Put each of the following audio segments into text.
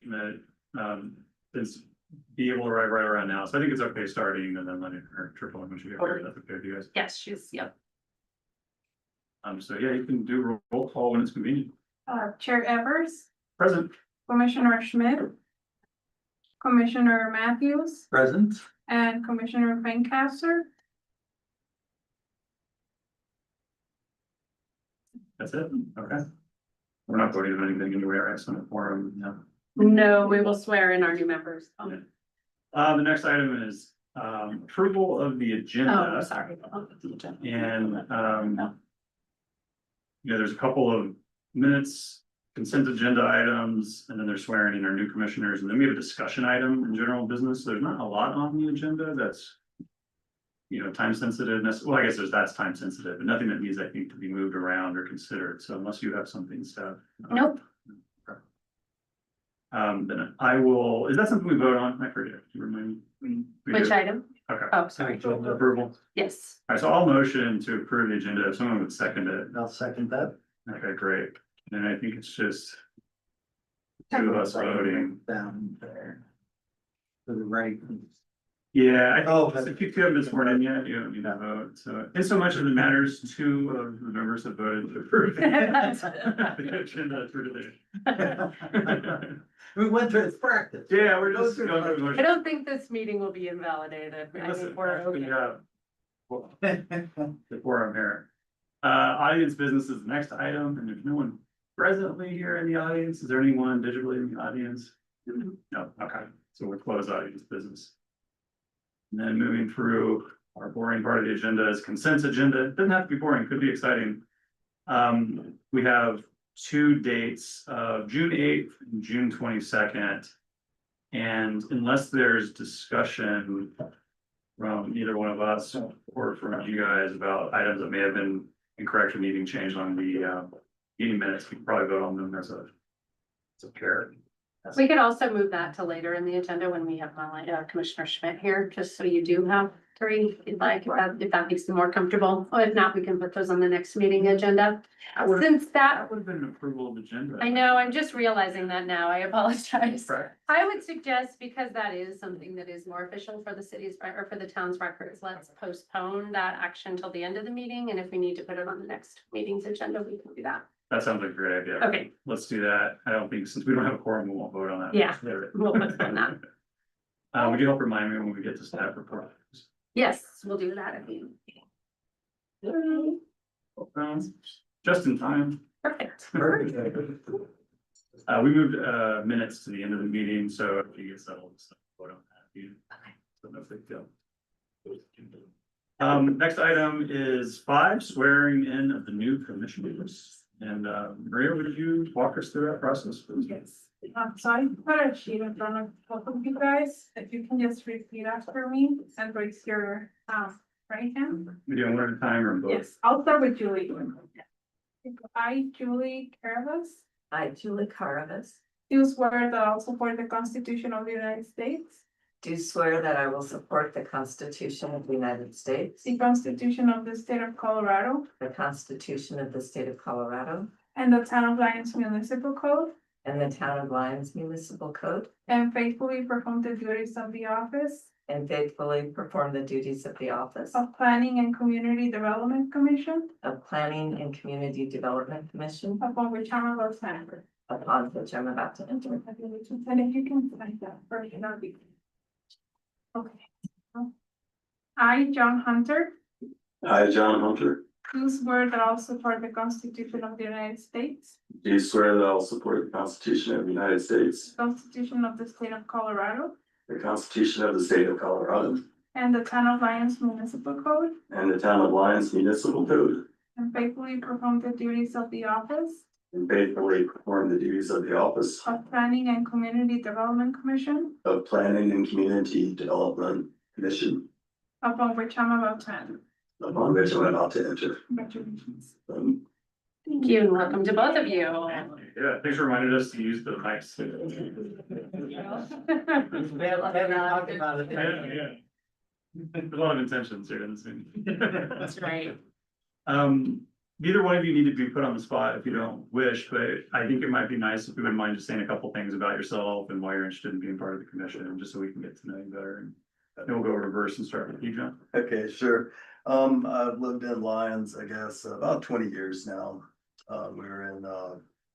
that is be able to write right around now. So I think it's okay starting and then letting her triple when she gets here. That's okay with you guys. Yes, she's, yep. So yeah, you can do roll call when it's convenient. Chair Evers, Present. Commissioner Schmidt, Commissioner Matthews, Present. and Commissioner Fancaster. That's it. Okay. We're not voting on anything anyway. I have a forum. No. No, we will swear in our new members. The next item is approval of the agenda. Oh, sorry. And there's a couple of minutes, consent agenda items, and then they're swearing in our new commissioners, and then we have a discussion item in general business. There's not a lot on the agenda that's time sensitive. Well, I guess that's time sensitive, but nothing that needs, I think, to be moved around or considered. So unless you have something, Steph. Nope. Then I will, is that something we vote on? I forget. Do you remind me? Which item? Okay. Oh, sorry. Approval. Yes. All right, so I'll motion to approve the agenda. If someone would second it. I'll second that. Okay, great. And I think it's just two of us voting. Down there. To the right. Yeah, Oh, if you haven't been sworn in yet, you don't need to vote. So, in so much as it matters, two of the members have voted to approve the agenda for today. We went through its practice. Yeah, we're just going through the I motion. don't think this meeting will be invalidated. I Listen, think we're okay. before I'm here. Audience business is the next item, and there's no one presently here in the audience. Is there anyone digitally in the audience? No, okay, so we'll close audience business. And then moving through our boring part of the agenda is consent agenda. It doesn't have to be boring, could be exciting. We have two dates of June 8th and June 22nd. And unless there's discussion from either one of us or from you guys about items that may have been incorrect or needing changed on the meeting minutes, we can probably vote on them as a pair. We could also move that to later in the agenda when we have Commissioner Schmidt here, just so you do have three, if you'd like, if that makes you more comfortable. Or if not, we can put those on the next meeting agenda. Since that, Would have been an approval of the agenda. I know, I'm just realizing that now. I apologize. Right. I would suggest, because that is something that is more official for the city's or for the town's records, let's postpone that action till the end of the meeting. And if we need to put it on the next meeting's agenda, we can do that. That sounds like a great idea. Okay. Let's do that. I don't think, since we don't have a quorum, we won't vote on that. Yeah. We'll postpone that. Would you help remind me when we get to staff report? Yes, we'll do that at the end. Just in time. Perfect. We moved minutes to the end of the meeting, so if you get settled, vote on that. So no big deal. Next item is 5, swearing in of the new commissioners. And Maria, would you walk us through that process, please? Yes. So I put a sheet in front of both of you guys. If you can just repeat after me and raise your right hand. We do one at a time or both? Yes, I'll start with Julie. I, Julie Caravas, I, Julie Caravas, do swear that I'll support the Constitution of the United States, do swear that I will support the Constitution of the United States, the Constitution of the State of Colorado, the Constitution of the State of Colorado, and the Town of Lyons Municipal Code, and the Town of Lyons Municipal Code, and faithfully perform the duties of the office and faithfully perform the duties of the office of Planning and Community Development Commission, of Planning and Community Development Commission, upon which I'm about to enter. upon which I'm about to enter. And if you can sign that first, that'd be. Okay. I, John Hunter, I, John Hunter, do swear that I'll support the Constitution of the United States, do swear that I will support the Constitution of the United States, the Constitution of the State of Colorado, the Constitution of the State of Colorado, and the Town of Lyons Municipal Code, and the Town of Lyons Municipal Code, and faithfully perform the duties of the office and faithfully perform the duties of the office of Planning and Community Development Commission, of Planning and Community Development Commission, upon which I'm about to enter. upon which I'm about to enter. Congratulations. Thank you and welcome to both of you. Yeah, thanks for reminding us to use the mics. We haven't talked about it. Yeah. There's a lot of intentions here in this meeting. That's right. Neither one of you need to be put on the spot if you don't wish, but I think it might be nice if you wouldn't mind just saying a couple things about yourself and why you're interested in being part of the commission, just so we can get to know you better. And then we'll go reverse and start with you, John. Okay, sure. I've lived in Lyons, I guess, about 20 years now. We were in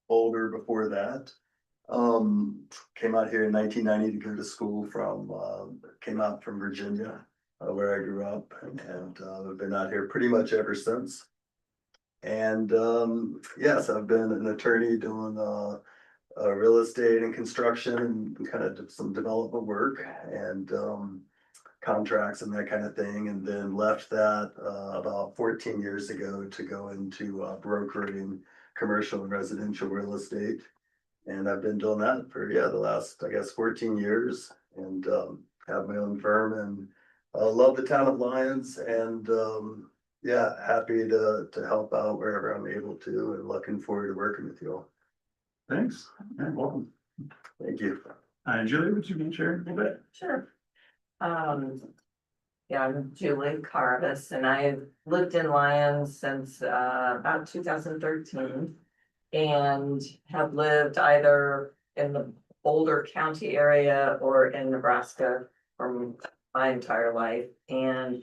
Boulder before that. Came out here in 1990 to go to school came out from Virginia, where I grew up, and I've been out here pretty much ever since. And yes, I've been an attorney doing real estate and construction and kind of some development work and contracts and that kind of thing. And then left that about 14 years ago to go into brokering commercial and residential real estate. And I've been doing that for, the last, I guess, 14 years, and have my own firm, and love the town of Lyons, and happy to help out wherever I'm able to, and looking forward to working with you all. Thanks, and welcome. Thank you. Julie, would you mind sharing a little bit? Sure. Yeah, I'm Julie Carvis, and I've lived in Lyons since about 2013. And have lived either in the Boulder County area or in Nebraska for my entire life. And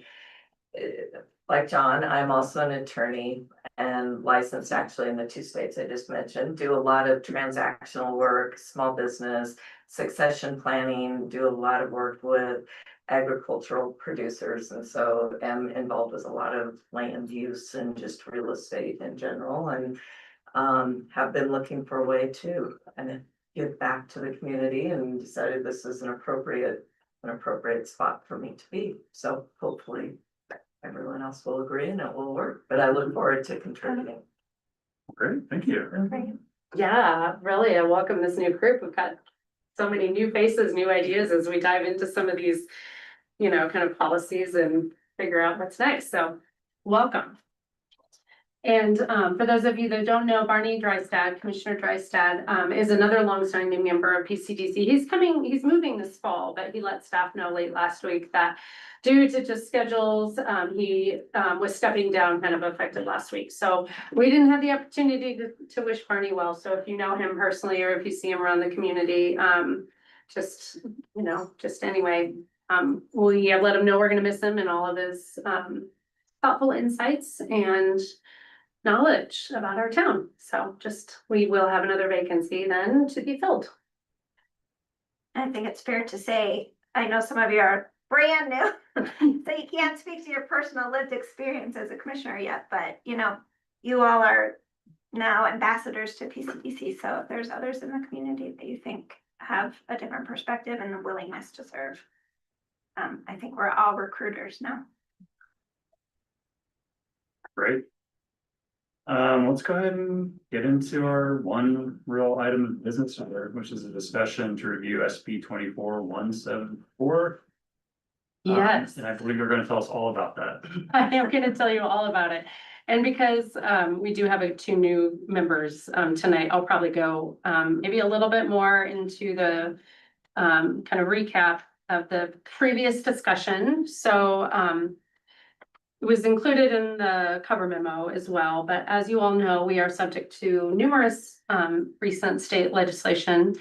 like John, I'm also an attorney and licensed actually in the 2 states I just mentioned. Do a lot of transactional work, small business, succession planning, do a lot of work with agricultural producers, and so am involved with a lot of land use and just real estate in general, and have been looking for a way to give back to the community, and decided this is an appropriate spot for me to be. So hopefully everyone else will agree and it will work, but I look forward to contributing. Great, thank you. Yeah, really, I welcome this new group. We've got so many new faces, new ideas as we dive into some of these, kind of policies and figure out what's next. So welcome. And for those of you that don't know, Barney Drystad, Commissioner Drystad, is another longstanding member of PCDC. He's moving this fall, but he let staff know late last week that due to just schedules, he was stepping down kind of effective last week. So we didn't have the opportunity to wish Barney well. So if you know him personally, or if you see him around the community, just anyway, we have let him know we're gonna miss him and all of his thoughtful insights and knowledge about our town. So we will have another vacancy then to be filled. I think it's fair to say, I know some of you are brand new, so you can't speak to your personal lived experience as a commissioner yet, but you all are now ambassadors to PCDC. So if there's others in the community that you think have a different perspective and a willingness to serve, I think we're all recruiters now. Great. Let's go ahead and get into our one real item of business here, which is a discussion to review SB 24-174. Yes. And I believe you're going to tell us all about that. I am going to tell you all about it. And because we do have 2 new members tonight, I'll probably go maybe a little bit more into the kind of recap of the previous discussion. So it was included in the cover memo as well, but as you all know, we are subject to numerous recent state legislation.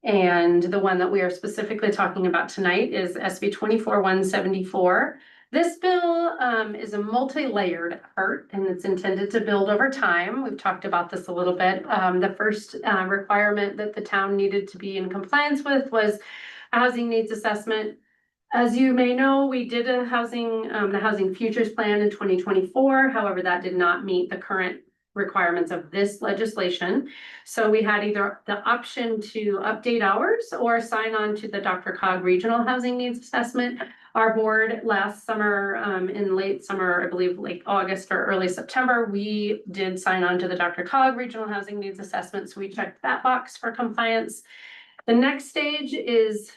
And the one that we are specifically talking about tonight is SB 24-174. This bill is a multi-layered effort, and it's intended to build over time. We've talked about this a little bit. The first requirement that the town needed to be in compliance with was a housing needs assessment. As you may know, we did the housing futures plan in 2024. However, that did not meet the current requirements of this legislation. So we had either the option to update ours or sign on to the DRCOG Regional Housing Needs Assessment. Our board last summer, in late summer, I believe like August or early September, we did sign on to the DRCOG Regional Housing Needs Assessment. So we checked that box for compliance. The next stage is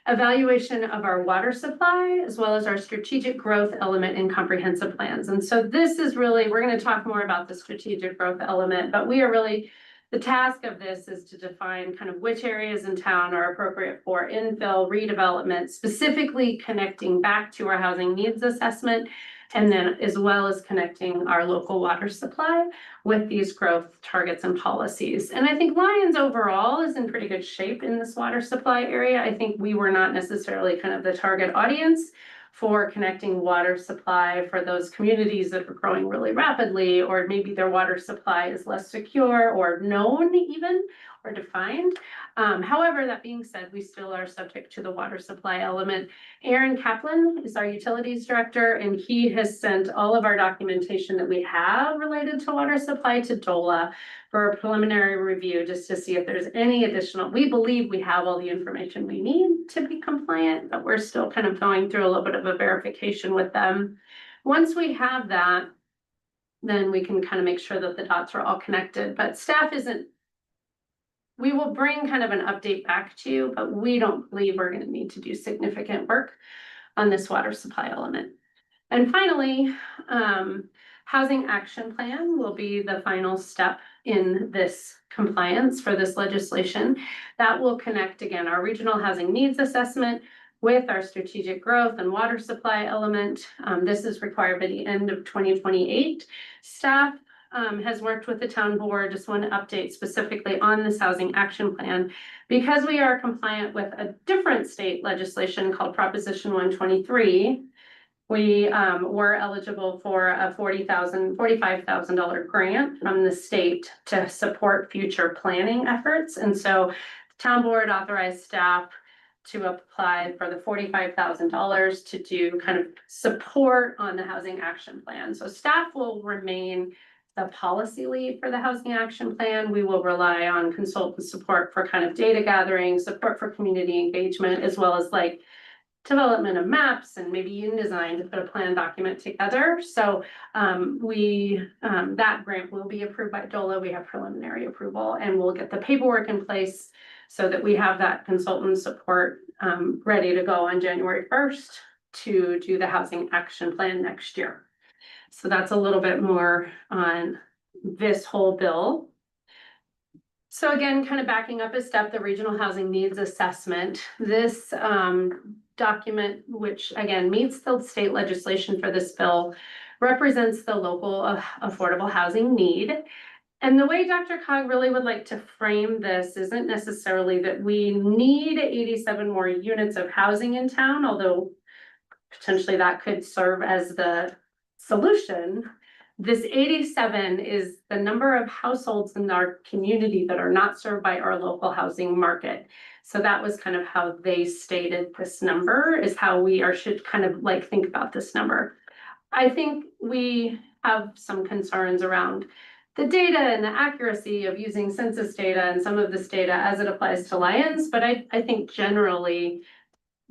evaluation of our water supply, as well as our strategic growth element in comprehensive plans. And so this is really, we're going to talk more about the strategic growth element, but we are really, the task of this is to define kind of which areas in town are appropriate for infill redevelopment, specifically connecting back to our housing needs assessment And then as well as connecting our local water supply with these growth targets and policies. And I think Lyons overall is in pretty good shape in this water supply area. I think we were not necessarily kind of the target audience for connecting water supply for those communities that are growing really rapidly, or maybe their water supply is less secure or known even, or defined. However, that being said, we still are subject to the water supply element. Aaron Kaplan is our utilities director, and he has sent all of our documentation that we have related to water supply to DOLA for a preliminary review, just to see if there's any additional. We believe we have all the information we need to be compliant, but we're still kind of going through a little bit of a verification with them. Once we have that, then we can kind of make sure that the dots are all connected, but staff isn't. We will bring kind of an update back to you, but we don't believe we're going to need to do significant work on this water supply element. And finally, housing action plan will be the final step in this compliance for this legislation. That will connect again our regional housing needs assessment with our strategic growth and water supply element. This is required by the end of 2028. Staff has worked with the town board. Just want to update specifically on this housing action plan. Because we are compliant with a different state legislation called Proposition 123, we were eligible for a $45,000 grant from the state to support future planning efforts. And so the town board authorized staff to apply for the $45,000 to do kind of support on the housing action plan. So staff will remain the policy lead for the housing action plan. We will rely on consultant support for kind of data gathering, support for community engagement, as well as like development of maps and maybe InDesign to put a plan document together. So that grant will be approved by DOLA. We have preliminary approval, and we'll get the paperwork in place so that we have that consultant support ready to go on January 1st to do the housing action plan next year. So that's a little bit more on this whole bill. So again, kind of backing up a step, the regional housing needs assessment. This document, which again meets the state legislation for this bill, represents the local affordable housing need. And the way DRCOG really would like to frame this isn't necessarily that we need 87 more units of housing in town, although potentially that could serve as the solution. This 87 is the number of households in our community that are not served by our local housing market. So that was kind of how they stated this number, is how we should kind of like think about this number. I think we have some concerns around the data and the accuracy of using census data and some of this data as it applies to Lyons, but I think generally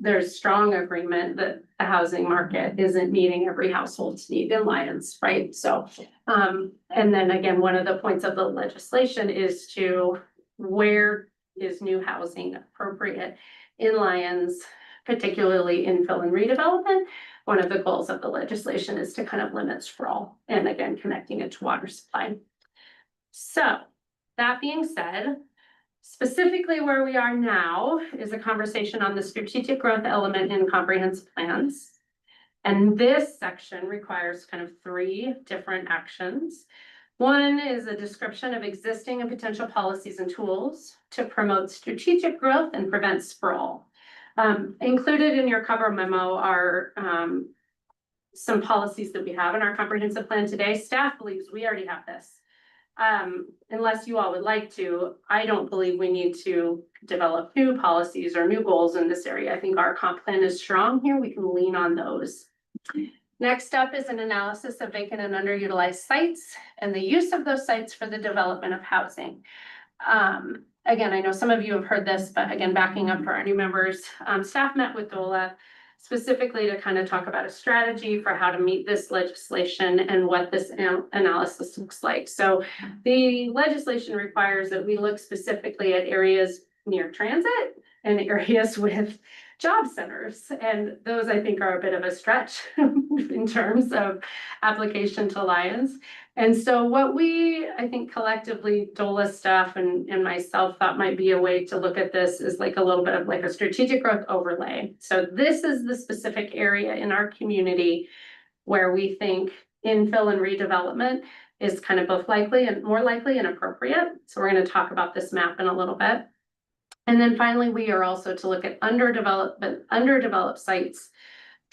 there's strong agreement that the housing market isn't meeting every household's need in Lyons, right? So, and then again, one of the points of the legislation is to where is new housing appropriate in Lyons, particularly infill and redevelopment. One of the goals of the legislation is to kind of limit sprawl and again, connecting it to water supply. So that being said, specifically where we are now is a conversation on the strategic growth element in comprehensive plans. And this section requires kind of 3 different actions. One is a description of existing and potential policies and tools to promote strategic growth and prevent sprawl. Included in your cover memo are some policies that we have in our comprehensive plan today. Staff believes we already have this. Unless you all would like to, I don't believe we need to develop new policies or new goals in this area. I think our comp plan is strong here. We can lean on those. Next up is an analysis of vacant and underutilized sites and the use of those sites for the development of housing. Again, I know some of you have heard this, but again, backing up for our new members, staff met with DOLA specifically to kind of talk about a strategy for how to meet this legislation and what this analysis looks like. So the legislation requires that we look specifically at areas near transit and areas with job centers. And those I think are a bit of a stretch in terms of application to Lyons. And so what we, I think collectively, DOLA staff and myself thought might be a way to look at this is like a little bit of like a strategic growth overlay. So this is the specific area in our community where we think infill and redevelopment is kind of both likely and more likely and appropriate. So we're gonna talk about this map in a little bit. And then finally, we are also to look at underdeveloped sites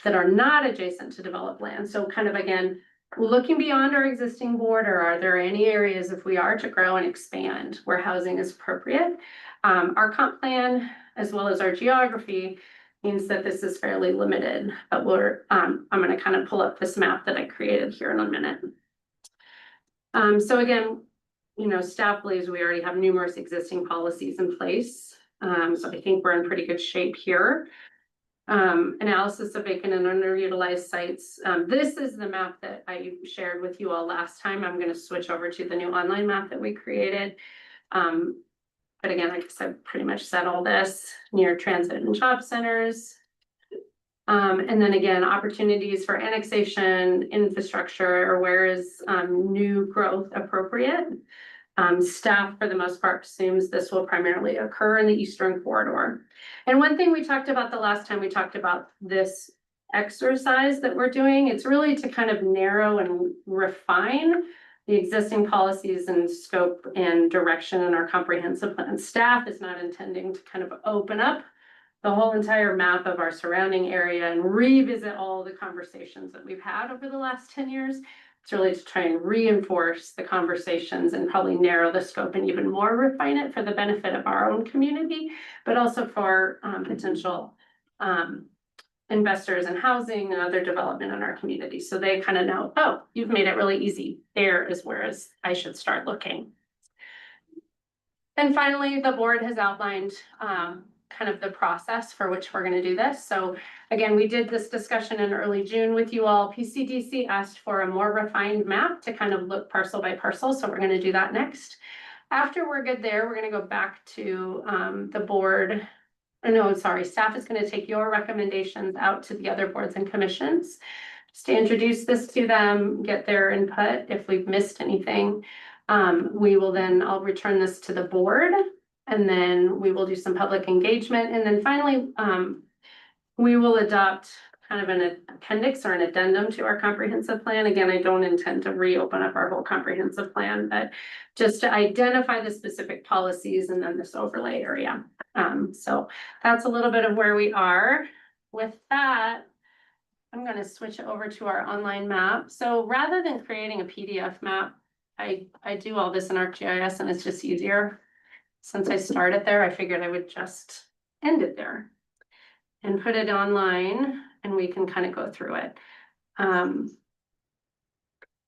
that are not adjacent to developed land. So kind of again, looking beyond our existing border, are there any areas if we are to grow and expand where housing is appropriate? Our comp plan, as well as our geography, means that this is fairly limited, but I'm gonna kind of pull up this map that I created here in a minute. So again, staff believes we already have numerous existing policies in place. So I think we're in pretty good shape here. Analysis of vacant and underutilized sites. This is the map that I shared with you all last time. I'm gonna switch over to the new online map that we created. But again, like I said, pretty much said all this near transit and job centers. And then again, opportunities for annexation, infrastructure, or where is new growth appropriate? Staff, for the most part, assumes this will primarily occur in the eastern corridor. And one thing we talked about the last time we talked about this exercise that we're doing, it's really to kind of narrow and refine the existing policies and scope and direction in our comprehensive plan. Staff is not intending to kind of open up the whole entire map of our surrounding area and revisit all the conversations that we've had over the last 10 years. It's really to try and reinforce the conversations and probably narrow the scope and even more refine it for the benefit of our own community, but also for potential investors in housing and other development in our community. So they kind of know, oh, you've made it really easy. There is where I should start looking. And finally, the board has outlined kind of the process for which we're going to do this. So again, we did this discussion in early June with you all. PCDC asked for a more refined map to kind of look parcel by parcel. So we're going to do that next. After we're good there, we're going to go back to the board. No, sorry, staff is going to take your recommendations out to the other boards and commissions just to introduce this to them, get their input. If we've missed anything, I'll return this to the board. And then we will do some public engagement. And then finally, we will adopt kind of an appendix or an addendum to our comprehensive plan. Again, I don't intend to reopen up our whole comprehensive plan, but just to identify the specific policies and then this overlay area. So that's a little bit of where we are. With that, I'm going to switch over to our online map. So rather than creating a PDF map, I do all this in ArcGIS and it's just easier. Since I started there, I figured I would just end it there and put it online and we can kind of go through it.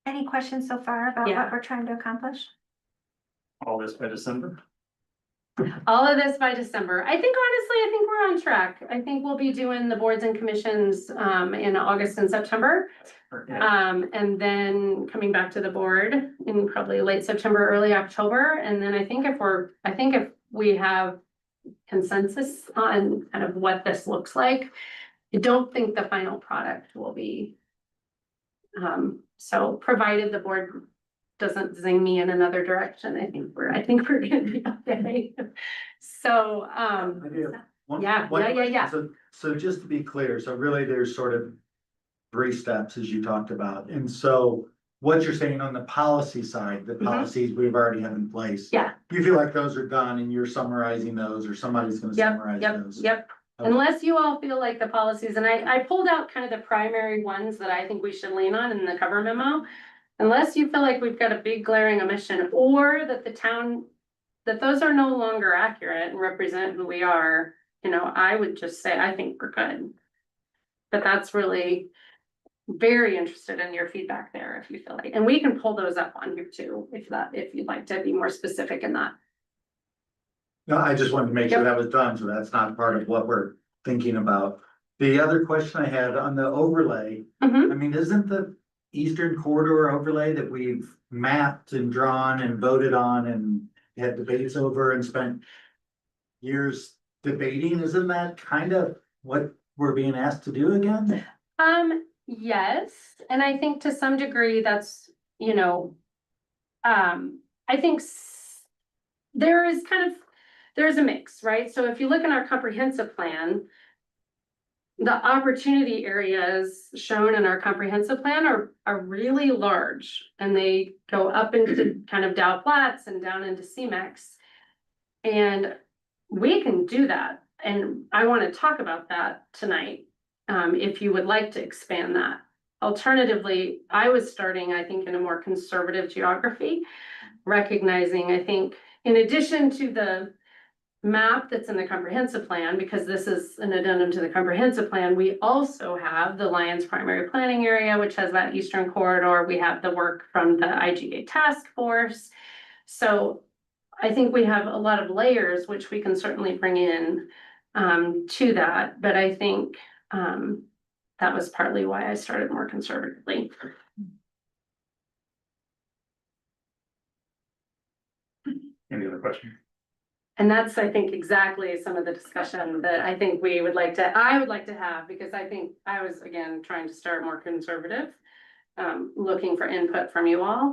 Any questions so far about Yeah. what we're trying to accomplish? All this by December. All of this by December. I think honestly, we're on track. I think we'll be doing the boards and commissions in August and September. And then coming back to the board in probably late September, early October. And then I think if we have consensus on kind of what this looks like, I don't think the final product will be. So provided the board doesn't zing me in another direction, I think we're gonna be okay. So, I do. One- Yeah, one yeah, yeah, question. So just to be clear, so really there's sort of 3 steps as you talked about. And so what you're saying on the policy side, the policies we've already have in place. Yeah. You feel like those are done and you're summarizing those or somebody's gonna summarize those. Yep. Okay. Unless you all feel like the policies, and I pulled out kind of the primary ones that I think we should lean on in the cover memo. Unless you feel like we've got a big glaring omission or that that those are no longer accurate and represent who we are, I would just say, I think we're good. But that's really very interested in your feedback there, if you feel like, and we can pull those up on here too, if you'd like to be more specific in that. No, I just wanted to make sure that was done, so that's not part of what we're thinking about. The other question I had on the overlay, I mean, isn't the Eastern Corridor overlay that we've mapped and drawn and voted on and had debates over and spent years debating, isn't that kind of what we're being asked to do again? Yes, and I think to some degree that's, I think there's a mix, right? So if you look in our comprehensive plan, the opportunity areas shown in our comprehensive plan are really large. And they go up into kind of Dow Flats and down into CMEX. And we can do that, and I want to talk about that tonight, if you would like to expand that. Alternatively, I was starting, I think, in a more conservative geography, recognizing, I think, in addition to the map that's in the comprehensive plan, because this is an addendum to the comprehensive plan, we also have the Lions primary planning area, which has that eastern corridor. We have the work from the IGA task force. So I think we have a lot of layers, which we can certainly bring in to that, but I think that was partly why I started more conservatively. Any other questions? And that's, I think, exactly some of the discussion that I think I would like to have, because I think I was, again, trying to start more conservative, looking for input from you all.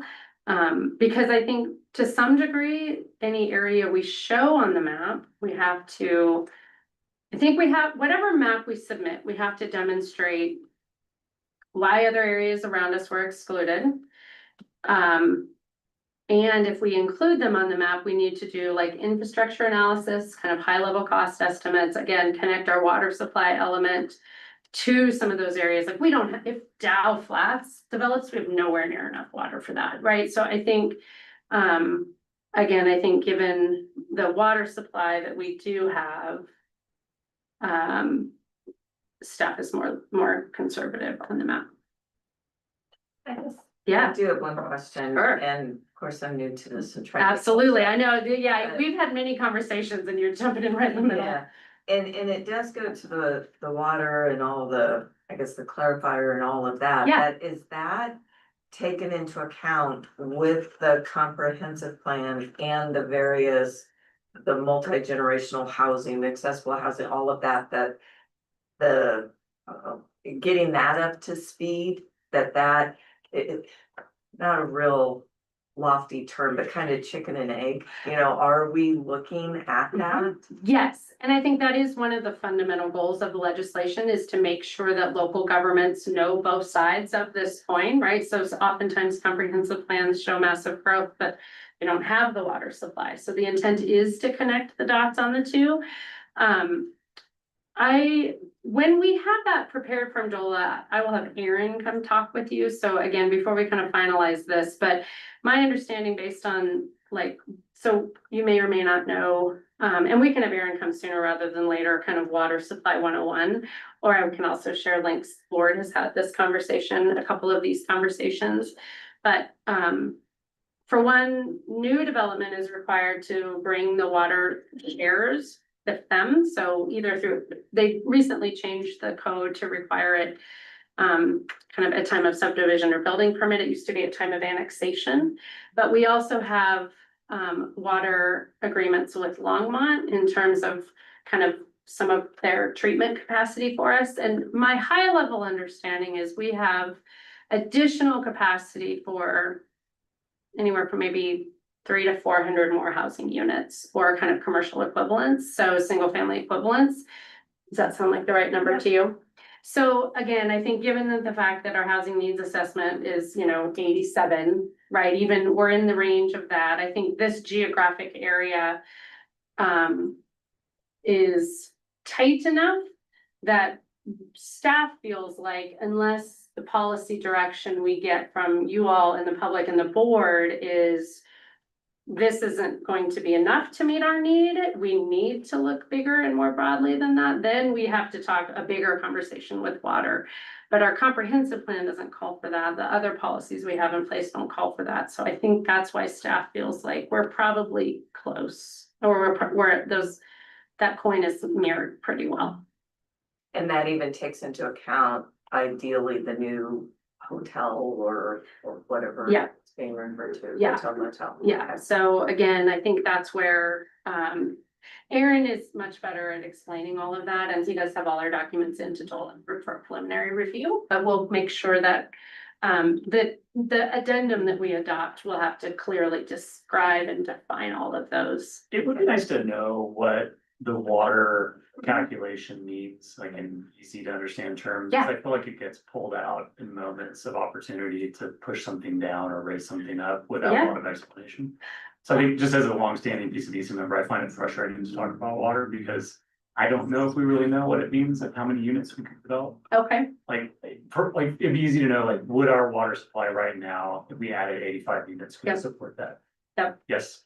Because I think to some degree, any area we show on the map, whatever map we submit, we have to demonstrate why other areas around us were excluded. And if we include them on the map, we need to do like infrastructure analysis, kind of high level cost estimates, again, connect our water supply element to some of those areas. Like if Dow Flats develops, we have nowhere near enough water for that, right? So I think, again, I think given the water supply that we do have, staff is more conservative on the map. I Yeah, do have one question, Sure. and of course, I'm new to this and trying. to absolutely. catch I up. know. Yeah, we've had many conversations and you're jumping in right in the middle. Yeah, and it does go to the water and all the, I guess, the clarifier and all of that. Yeah. But is that taken into account with the comprehensive plan and the multi-generational housing, the accessible housing, all of that, getting that up to speed, not a real lofty term, but kind of chicken and egg, are we looking at that? Yes, and I think that is one of the fundamental goals of the legislation, is to make sure that local governments know both sides of this coin, right? So oftentimes comprehensive plans show massive growth, but they don't have the water supply. So the intent is to connect the dots on the two. When we have that prepared from DOLA, I will have Aaron come talk with you. So again, before we kind of finalize this, but my understanding based on so you may or may not know, and we can have Aaron come sooner rather than later, kind of water supply 101, or I can also share links. Board has had this conversation, a couple of these conversations, but for one, new development is required to bring the water shares with them. So they recently changed the code to require it kind of at time of subdivision or building permit. It used to be at time of annexation, but we also have water agreements with Longmont in terms of kind of some of their treatment capacity for us. And my high level understanding is we have additional capacity for anywhere from maybe 300 to 400 more housing units or kind of commercial equivalents. So single family equivalents. Does that sound like the right number to you? So again, I think given that the fact that our housing needs assessment is, 87, right? Even we're in the range of that. I think this geographic area is tight enough that staff feels like, unless the policy direction we get from you all and the public and the board is this isn't going to be enough to meet our need, we need to look bigger and more broadly than that, then we have to talk a bigger conversation with water. But our comprehensive plan doesn't call for that. The other policies we have in place don't call for that. So I think that's why staff feels like we're probably close, or that coin is mirrored pretty well. And that even takes into account ideally the new hotel or whatever. Yeah. It's being referred to. Yeah. Hotel, motel. Yeah, so again, I think that's where Aaron is much better at explaining all of that, and he does have all our documents into Dolan for a preliminary review, but we'll make sure that the addendum that we adopt will have to clearly describe and define all of those. It would be nice to know what the water calculation needs, like in easy to understand terms. Yeah. I feel like it gets pulled out in moments of opportunity to push something down or raise something up without a Yeah. lot of explanation. So I think just as a longstanding PCDC member, I find it frustrating to talk about water because I don't know if we really know what it means, like how many units we could develop. Okay, Like, it'd be easy to know, like, would our water supply right now, if we added 85 units, could Yep. it support that? Yep. Yes.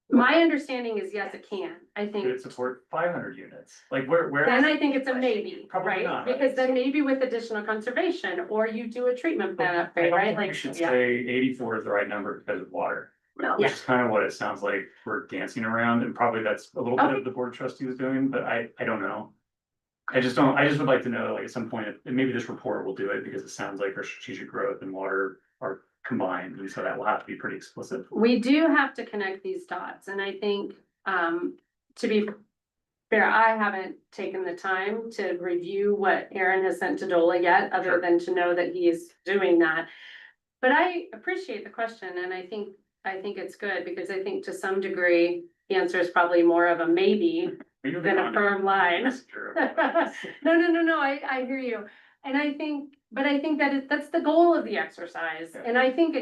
my understanding is yes, it can, I Could think. it support 500 units? Like, where? Then I think it's a maybe, Probably right? not, right? Because then maybe with additional conservation, or you do a treatment plan I upgrade, don't right? think we Like, should yeah. say 84 is the right number because of water. No. Which is kind of what it sounds like we're dancing around, and probably that's a little bit Okay. of the board of trustees doing, but I don't know. I just would like to know, like, at some point, and maybe this report will do it, because it sounds like our strategic growth and water are combined, and so that will have to be pretty explicit. We do have to connect these dots, and I think, to be fair, I haven't taken the time to review what Aaron has sent to Dola yet, other Sure. than to know that he is doing that. But I appreciate the question, and I think it's good, because I think to some degree, the answer is probably more of a maybe Maybe than a firm line. messenger of- No, I hear you. And I think that's the goal of the exercise. Yeah. And I think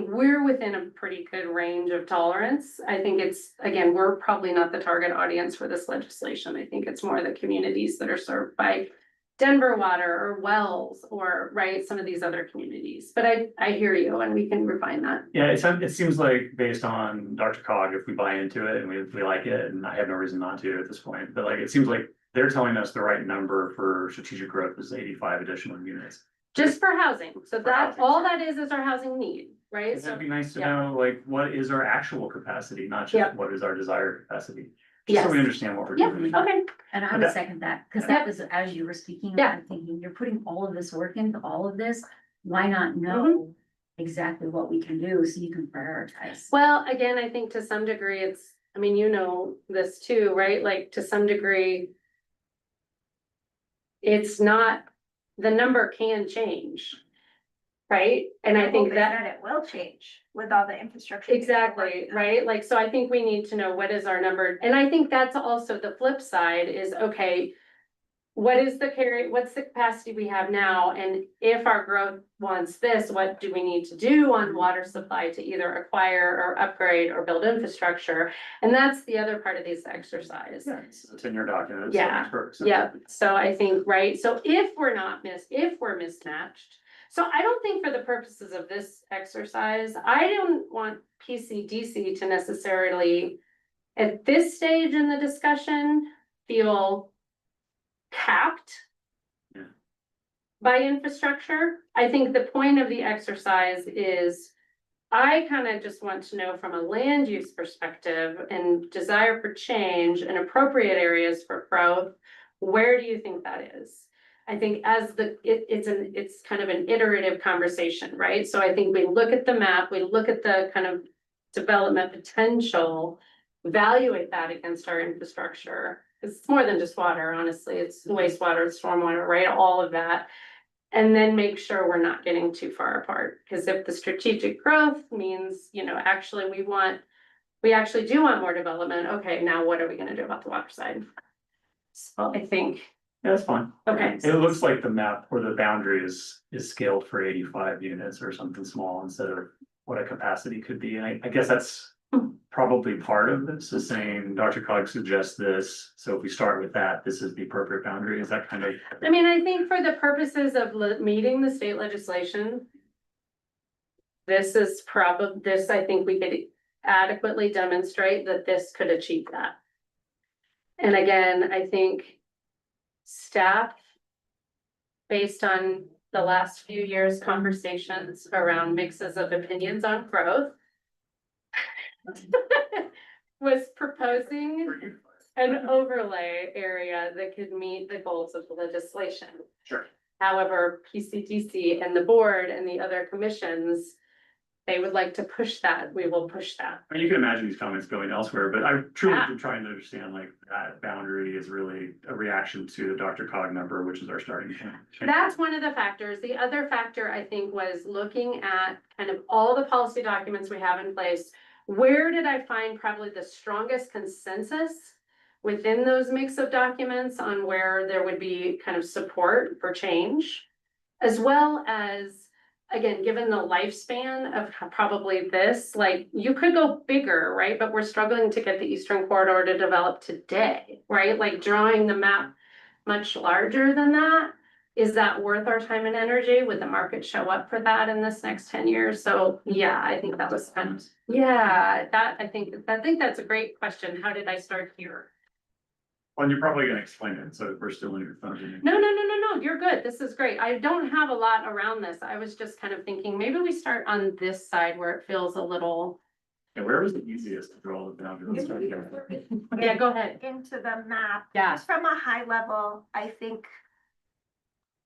we're within a pretty good range of tolerance. I think again, we're probably not the target audience for this legislation. I think it's more the communities that are served by Denver Water or Wells or, right, some of these other communities. But I hear you, and we can refine that. Yeah, it seems like based on Dr. Cog, if we buy into it and we like it, and I have no reason not to at this point, but like, it seems like they're telling us the right number for strategic growth is 85 additional units. Just for housing. So For that, housing, all sorry. that is our housing need, right? It'd So, be nice to yeah. know, like, what is our actual capacity, not Yeah. just what is our desired capacity. Just so we yes. understand what we're Yeah, doing. okay. And I But would that- second that, because Yeah. that was, as you were speaking, Yeah. I'm thinking, you're putting all of this work into all of this. Why not know exactly what we can do so you can prioritize? Well, again, I think to some degree it's, I mean, you know this too, right? Like to some degree. It's not, the number can change. Right? And I think hope that. It will change with all the infrastructure. Exactly, right? Like, so I think we need to know what is our number, and I think that's also the flip side is, okay. What's the capacity we have now, and if our growth wants this, what do we need to do on water supply to either acquire or upgrade or build infrastructure? And that's the other part of this exercise. Yeah, it's a 10-year document. So it Yeah, makes perfect sense. Yeah, so I think, right, so if we're mismatched. So I don't think for the purposes of this exercise, I don't want PCDC to necessarily. At this stage in the discussion, feel capped. Yeah. By infrastructure. I think the point of the exercise is. I kind of just want to know from a land use perspective and desire for change and appropriate areas for growth. Where do you think that is? I think as it's kind of an iterative conversation, right? So I think we look at the map, we look at the kind of development potential, evaluate that against our infrastructure. It's more than just water, honestly. It's wastewater, it's stormwater, right? All of that. And then make sure we're not getting too far apart. Because if the strategic growth means, actually we actually do want more development. Okay, now what are we gonna do about the water side? So I think, Yeah, that's fine. okay. It looks like the map or the boundary is scaled for 85 units or something small instead of what a capacity could be. And I guess that's probably part of this, is saying Dr. Cog suggests this. So if we start with that, this is the appropriate boundary. Is that kind of? I mean, I think for the purposes of meeting the state legislation. This I think we could adequately demonstrate that this could achieve that. And again, I think. Staff. Based on the last few years' conversations around mixes of opinions on growth. Was proposing an overlay area that could meet the goals of the legislation. Sure. However, PCDC and the board and the other commissions, they would like to push that, we will push that. I mean, you can imagine these comments going elsewhere, but I truly Yeah. am trying to understand, like, that boundary is really a reaction to the Dr. Cog number, which is our starting point. That's one of the factors. The other factor, I think, was looking at kind of all the policy documents we have in place. Where did I find probably the strongest consensus within those mix of documents on where there would be kind of support for change. As well as, again, given the lifespan of probably this, like, you could go bigger, right? But we're struggling to get the Eastern Corridor to develop today, right? Like drawing the map much larger than that. Is that worth our time and energy? Would the market show up for that in this next 10 years? So yeah, I think that was kind of, yeah, I think that's a great question. How did I start here? Well, you're probably gonna explain it, so we're still in your thunder. No, you're good. This is great. I don't have a lot around this. I was just kind of thinking, maybe we start on this side where it feels a little, Yeah, where was the easiest to draw the boundary? Let's start here. yeah, go ahead. Into the map. Yeah. Just from a high level, I think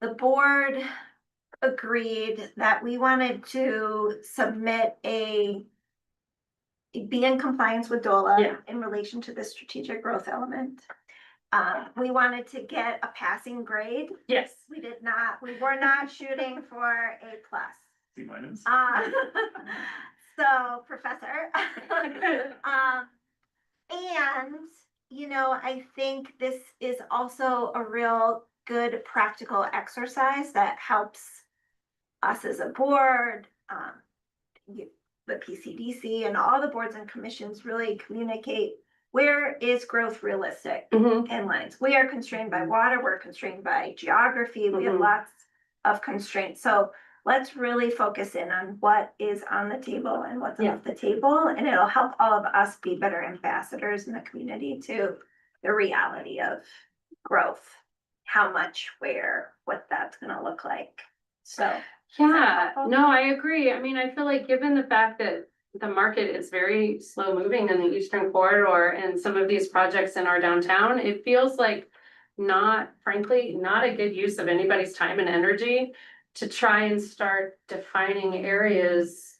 the board agreed that we wanted to submit be in compliance with DOLA Yeah. in relation to the strategic growth element. We wanted to get a passing grade. Yes. We were not shooting for A plus. C minus. So, Professor. And, I think this is also a real good practical exercise that helps us as a board, the PCDC and all the boards and commissions really communicate where is growth realistic in lines. We are constrained by water, we're constrained by geography, we have lots of constraints. So let's really focus in on what is on the table and what's off the table, and it'll help all of us be better ambassadors in the community to the reality of growth, how much, where, what that's gonna look like. So. Yeah, no, I agree. I mean, I feel like given the fact that the market is very slow moving in the Eastern Corridor and some of these projects in our downtown, it feels like frankly, not a good use of anybody's time and energy to try and start defining areas,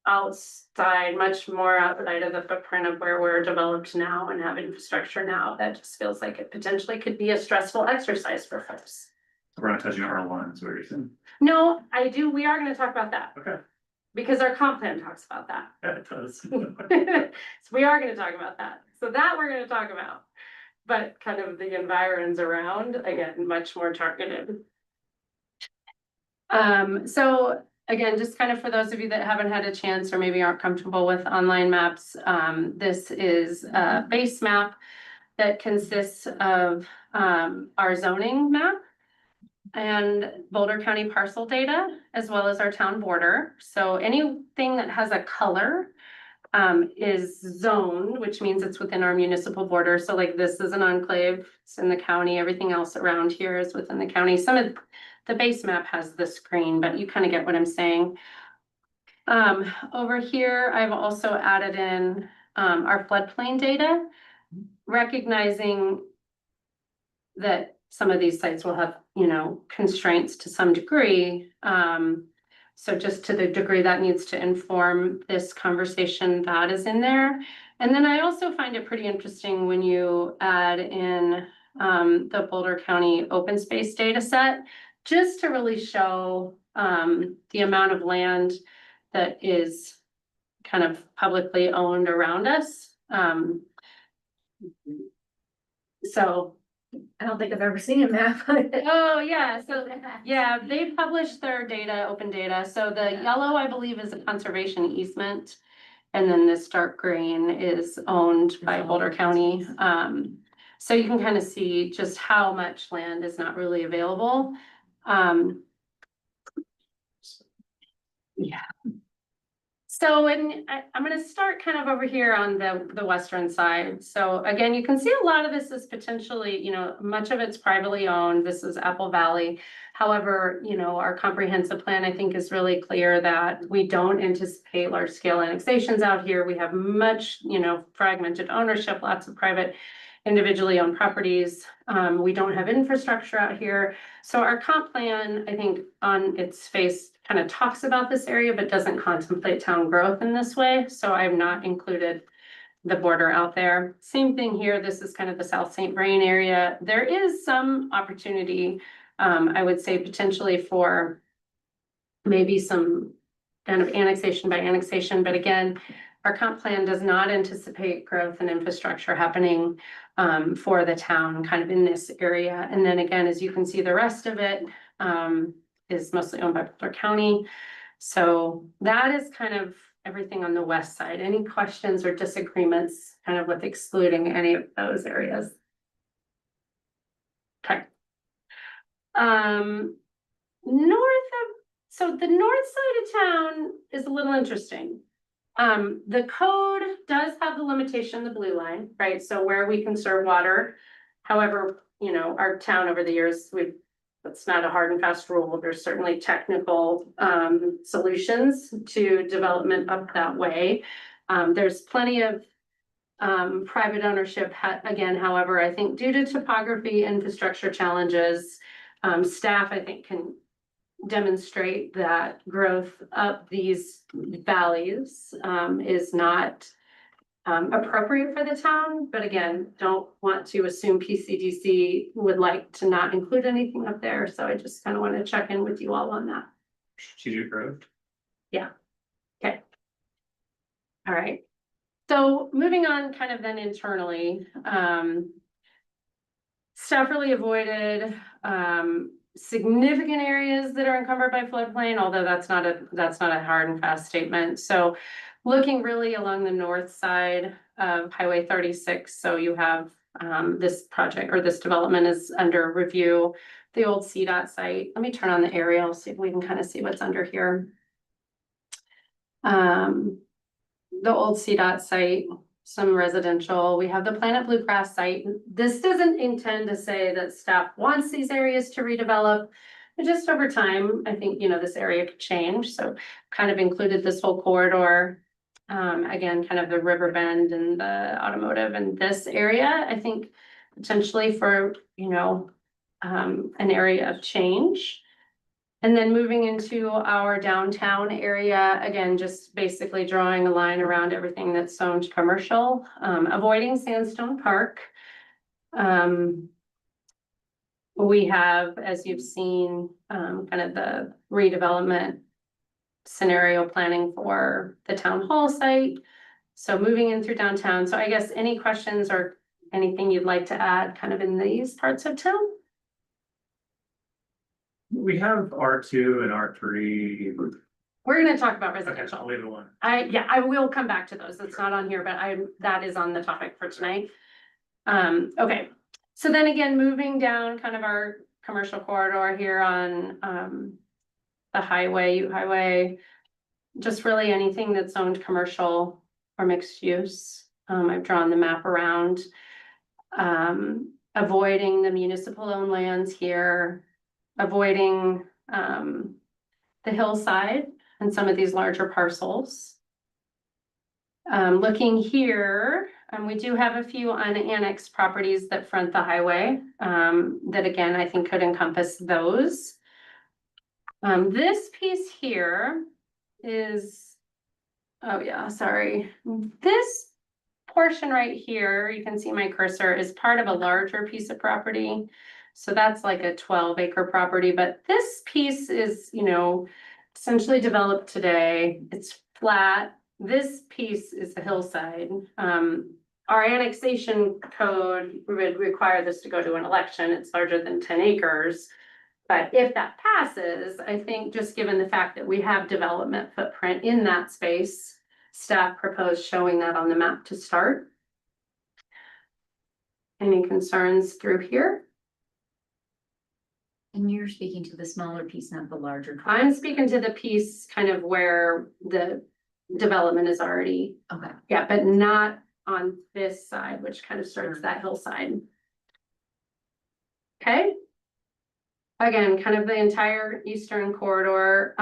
outside, much more outside of the footprint of where we're developed now and have infrastructure now. That just feels like it potentially could be a stressful exercise for folks. We're not touching our lines, what you're saying. No, we are gonna talk about that. Okay. Because our comp plan talks about that. Yeah, it does. So we are gonna talk about that. So that we're gonna talk about. But kind of the environs around, again, much more targeted. So again, just kind of for those of you that haven't had a chance or maybe aren't comfortable with online maps, this is a base map that consists of our zoning map and Boulder County parcel data, as well as our town border. So anything that has a color is zoned, which means it's within our municipal border. So like this is an enclave, it's in the county, everything else around here is within the county. Some of the base map has the screen, but you kind of get what I'm saying. Over here, I've also added in our floodplain data, recognizing that some of these sites will have, constraints to some degree. So just to the degree that needs to inform this conversation, that is in there. And then I also find it pretty interesting when you add in the Boulder County open space data set, just to really show the amount of land that is kind of publicly owned around us. So I don't think I've ever seen a map. oh, yeah, so, yeah, they publish their data, open data, so the yellow, I believe, is a conservation easement. And then this dark green is owned by Boulder County, so you can kind of see just how much land is not really available. Yeah. So, I'm gonna start kind of over here on the western side. So again, you can see a lot of this is potentially, much of it's privately owned. This is Apple Valley. However, our comprehensive plan, I think, is really clear that we don't anticipate large scale annexations out here. We have much, fragmented ownership, lots of private individually owned properties. We don't have infrastructure out here. So our comp plan, I think, on its face kind of talks about this area, but doesn't contemplate town growth in this way. So I've not included the border out there. Same thing here. This is kind of the South St. Vrain area. There is some opportunity, I would say, potentially for maybe some kind of annexation by annexation. But again, our comp plan does not anticipate growth and infrastructure happening for the town kind of in this area. And then again, as you can see, the rest of it is mostly owned by Boulder County. So that is kind of everything on the west side. Any questions or disagreements kind of with excluding any of those areas? Okay. So the north side of town is a little interesting. The code does have the limitation, the blue line, right? So where we conserve water. However, you know, our town over the years, that's not a hard and fast rule. There's certainly technical solutions to development up that way. There's plenty of private ownership, again, however, I think due to topography, infrastructure challenges, staff, I think, can demonstrate that growth up these valleys is not appropriate for the town. But again, don't want to assume PCDC would like to not include anything up there. So I just kind of want to check in with you all on that. Strategic growth. Yeah. Okay. All right. So moving on kind of then internally, staff really avoided significant areas that are encumbered by floodplain, although that's not a hard and fast statement. So looking really along the north side of Highway 36. So you have this project or this development is under review, the old CDOT site. Let me turn on the aerial, see if we can kind of see what's under here. The old CDOT site, some residential. We have the Planet Bluegrass site. This doesn't intend to say that staff wants these areas to redevelop, but just over time, I think, you know, this area could change. So kind of included this whole corridor. Again, kind of the river bend and the automotive and this area, I think potentially for, you know, an area of change. And then moving into our downtown area, again, just basically drawing a line around everything that's zoned commercial, avoiding Sandstone Park. We have, as you've seen, kind of the redevelopment scenario planning for the town hall site. So moving in through downtown. So I guess any questions or anything you'd like to add kind of in these parts of town? We have R2 and R3. We're gonna talk about Okay, residential. I'll leave it alone. I will come back to those. It's not on here, but that is on the topic for tonight. Okay. So then again, moving down kind of our commercial corridor here on, the highway, just really anything that's owned commercial or mixed use. I've drawn the map around, avoiding the municipal owned lands here, avoiding, the hillside and some of these larger parcels. Looking here, we do have a few unannexed properties that front the highway, that again, I think could encompass those. This piece here is, oh yeah, sorry. This portion right here, you can see my cursor, is part of a larger piece of property. So that's like a 12-acre property, but this piece is, you know, essentially developed today. It's flat. This piece is the hillside. Our annexation code would require this to go to an election. It's larger than 10 acres. But if that passes, I think just given the fact that we have development footprint in that space, staff proposed showing that on the map to start. Any concerns through here? And you're speaking to the smaller piece, not the larger. I'm speaking to the piece kind of where the development is already, Okay. yeah, but not on this side, which kind of starts that hillside. Okay. Again, kind of the entire eastern corridor.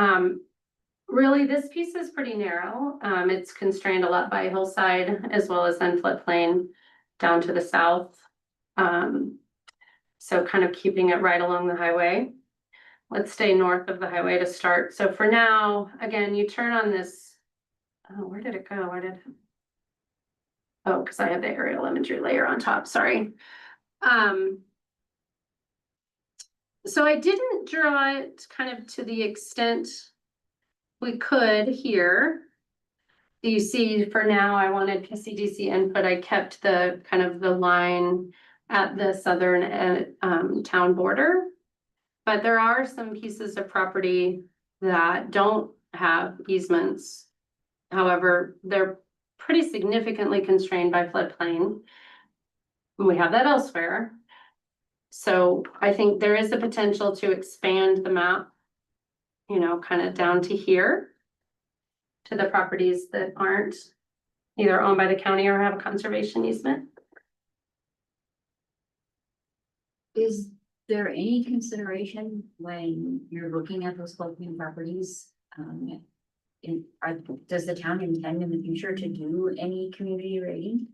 Really, this piece is pretty narrow. It's constrained a lot by hillside as well as then floodplain down to the south. So kind of keeping it right along the highway. Let's stay north of the highway to start. So for now, again, you turn on this. Oh, where did it go? Oh, because I have the aerial imagery layer on top, sorry. So I didn't draw it kind of to the extent we could here. you see, for now, I wanted PCDC input. I kept the kind of the line at the southern town border. But there are some pieces of property that don't have easements. However, they're pretty significantly constrained by floodplain. We have that elsewhere. So I think there is the potential to expand the map, you know, kind of down to here, to the properties that aren't either owned by the county or have a conservation easement. Is there any consideration when you're looking at those floodplain properties? Does the town intend in the future to do any community rating?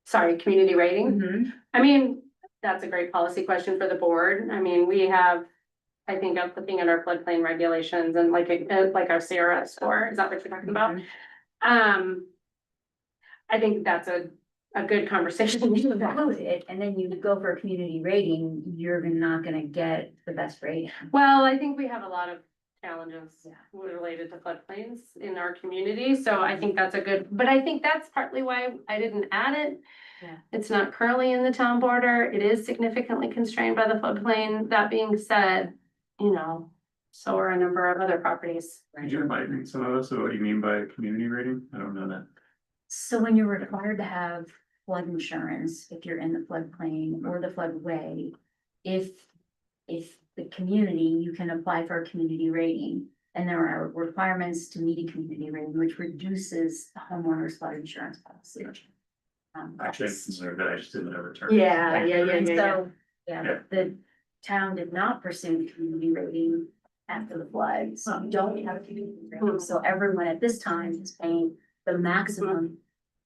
Sorry, community rating. I mean, that's a great policy question for the board. I mean, we have, I think I'm looking at our floodplain regulations and like our CRS score. Is that what you're talking about? I think that's a good conversation about it. And then you go for a community rating, you're not gonna get the best rating. Well, I think we have a lot of challenges related to floodplains in our community, so I think that's a good, but I think that's partly why I didn't add it. Yeah. It's not currently in the town border. It is significantly constrained by the floodplain. That being said, you know, so are a number of other properties. Could you enlighten some of us of what you mean by community rating? I don't know that. So when you're required to have flood insurance, if you're in the floodplain or the floodway, if the community, you can apply for a community rating. And there are requirements to meet a community rating, which reduces the homeowner's flood insurance policy. Actually, I'm familiar, but I just didn't ever turn. And so, Yeah. the town did not pursue community rating after the flood, so you don't have a community rating. So everyone at this time is paying the maximum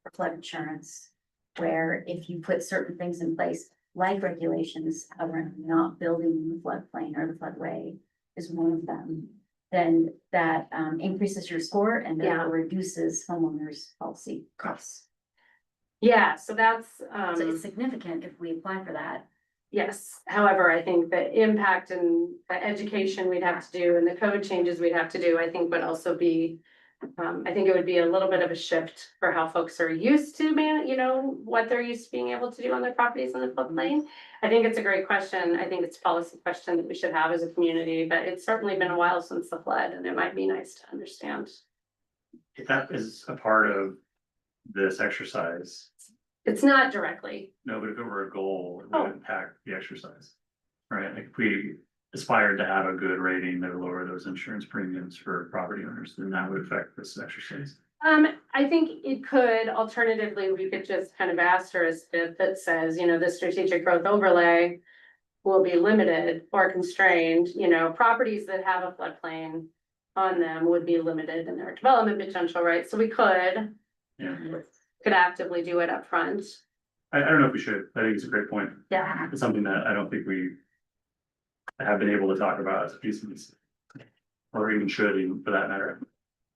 for flood insurance. Where if you put certain things in place, like regulations around not building in the floodplain or the floodway is one of them, then that increases your score and therefore reduces homeowners' policy costs. Yeah, so that's, So it's significant if we apply for that. yes. However, I think the impact and the education we'd have to do and the code changes we'd have to do, I think would also be, I think it would be a little bit of a shift for how folks are used to you know, what they're used to being able to do on their properties in the floodplain. I think it's a great question. I think it's a policy question that we should have as a community, but it's certainly been a while since the flood and it might be nice to understand. If that is a part of this exercise, It's not directly. no, but if it were a goal, it would impact the exercise. Right, like if we aspired to have a good rating that would lower those insurance premiums for property owners, then that would affect this exercise. I think it could, alternatively, we could just kind of asterisk it that says, you know, the strategic growth overlay will be limited or constrained, you know, properties that have a floodplain on them would be limited in their development potential, right? So we could Yeah, actively do it up front. I don't know if we should. I think it's a great point. Yeah. It's something that I don't think we have been able to talk about as a piece of this. Or even should, even for that matter.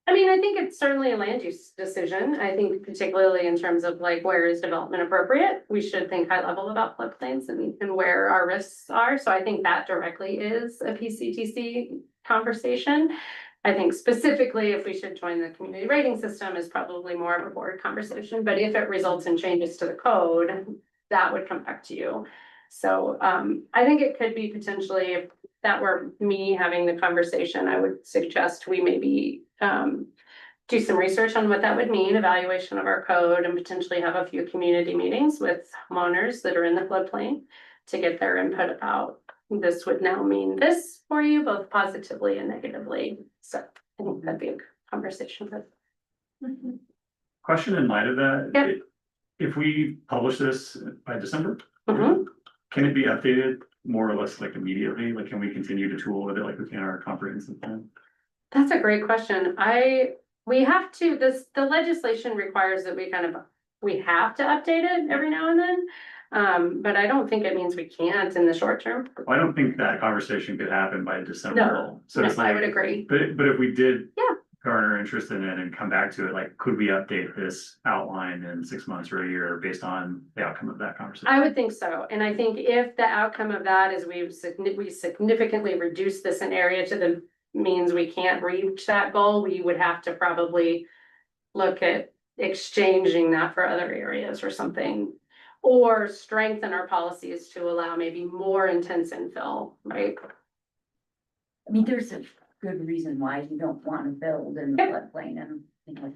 I mean, I think it's certainly a land use decision. I think particularly in terms of like, where is development appropriate? We should think high level about floodplains and where our risks are. So I think that directly is a PCTC conversation. I think specifically if we should join the community rating system is probably more of a board conversation, but if it results in changes to the code, that would come back to you. So I think it could be potentially, if that were me having the conversation, I would suggest we maybe do some research on what that would mean, evaluation of our code, and potentially have a few community meetings with homeowners that are in the floodplain to get their input about this would now mean this for you, both positively and negatively. So I think that'd be a conversation. Question in light of that. Yep. If we publish this by December, Mhm. can it be updated more or less like immediately? Like, can we continue to tool with it like we can our comprehensive plan? That's a great question. We have to, the legislation requires that we have to update it every now and then. But I don't think it means we can't in the short term. Well, I don't think that conversation could happen by December. No, So it's I would like, agree. but if we did. Yeah. Garner interest in it and come back to it, like, could we update this outline in 6 months or a year based on the outcome of that conversation? I would think so. And I think if the outcome of that is we significantly reduce this in area to the means we can't reach that goal, we would have to probably look at exchanging that for other areas or something. Or strengthen our policies to allow maybe more intense infill, right? I mean, there's a good reason why you don't want to build in the floodplain and, you know,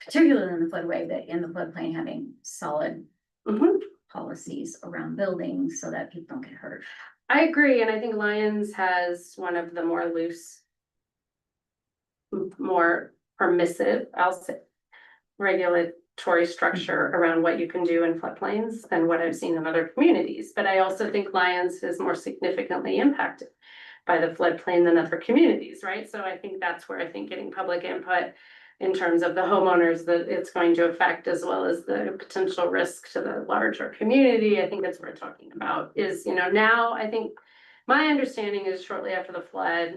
particularly in the floodway, that in the floodplain having solid Mhm. policies around buildings so that people don't get hurt. I agree, and I think Lyons has one of the more loose. More permissive, I'll say, regulatory structure around what you can do in floodplains than what I've seen in other communities. But I also think Lyons is more significantly impacted by the floodplain than other communities, right? So I think that's where I think getting public input in terms of the homeowners that it's going to affect, as well as the potential risk to the larger community, I think that's what we're talking about is, now I think my understanding is shortly after the flood,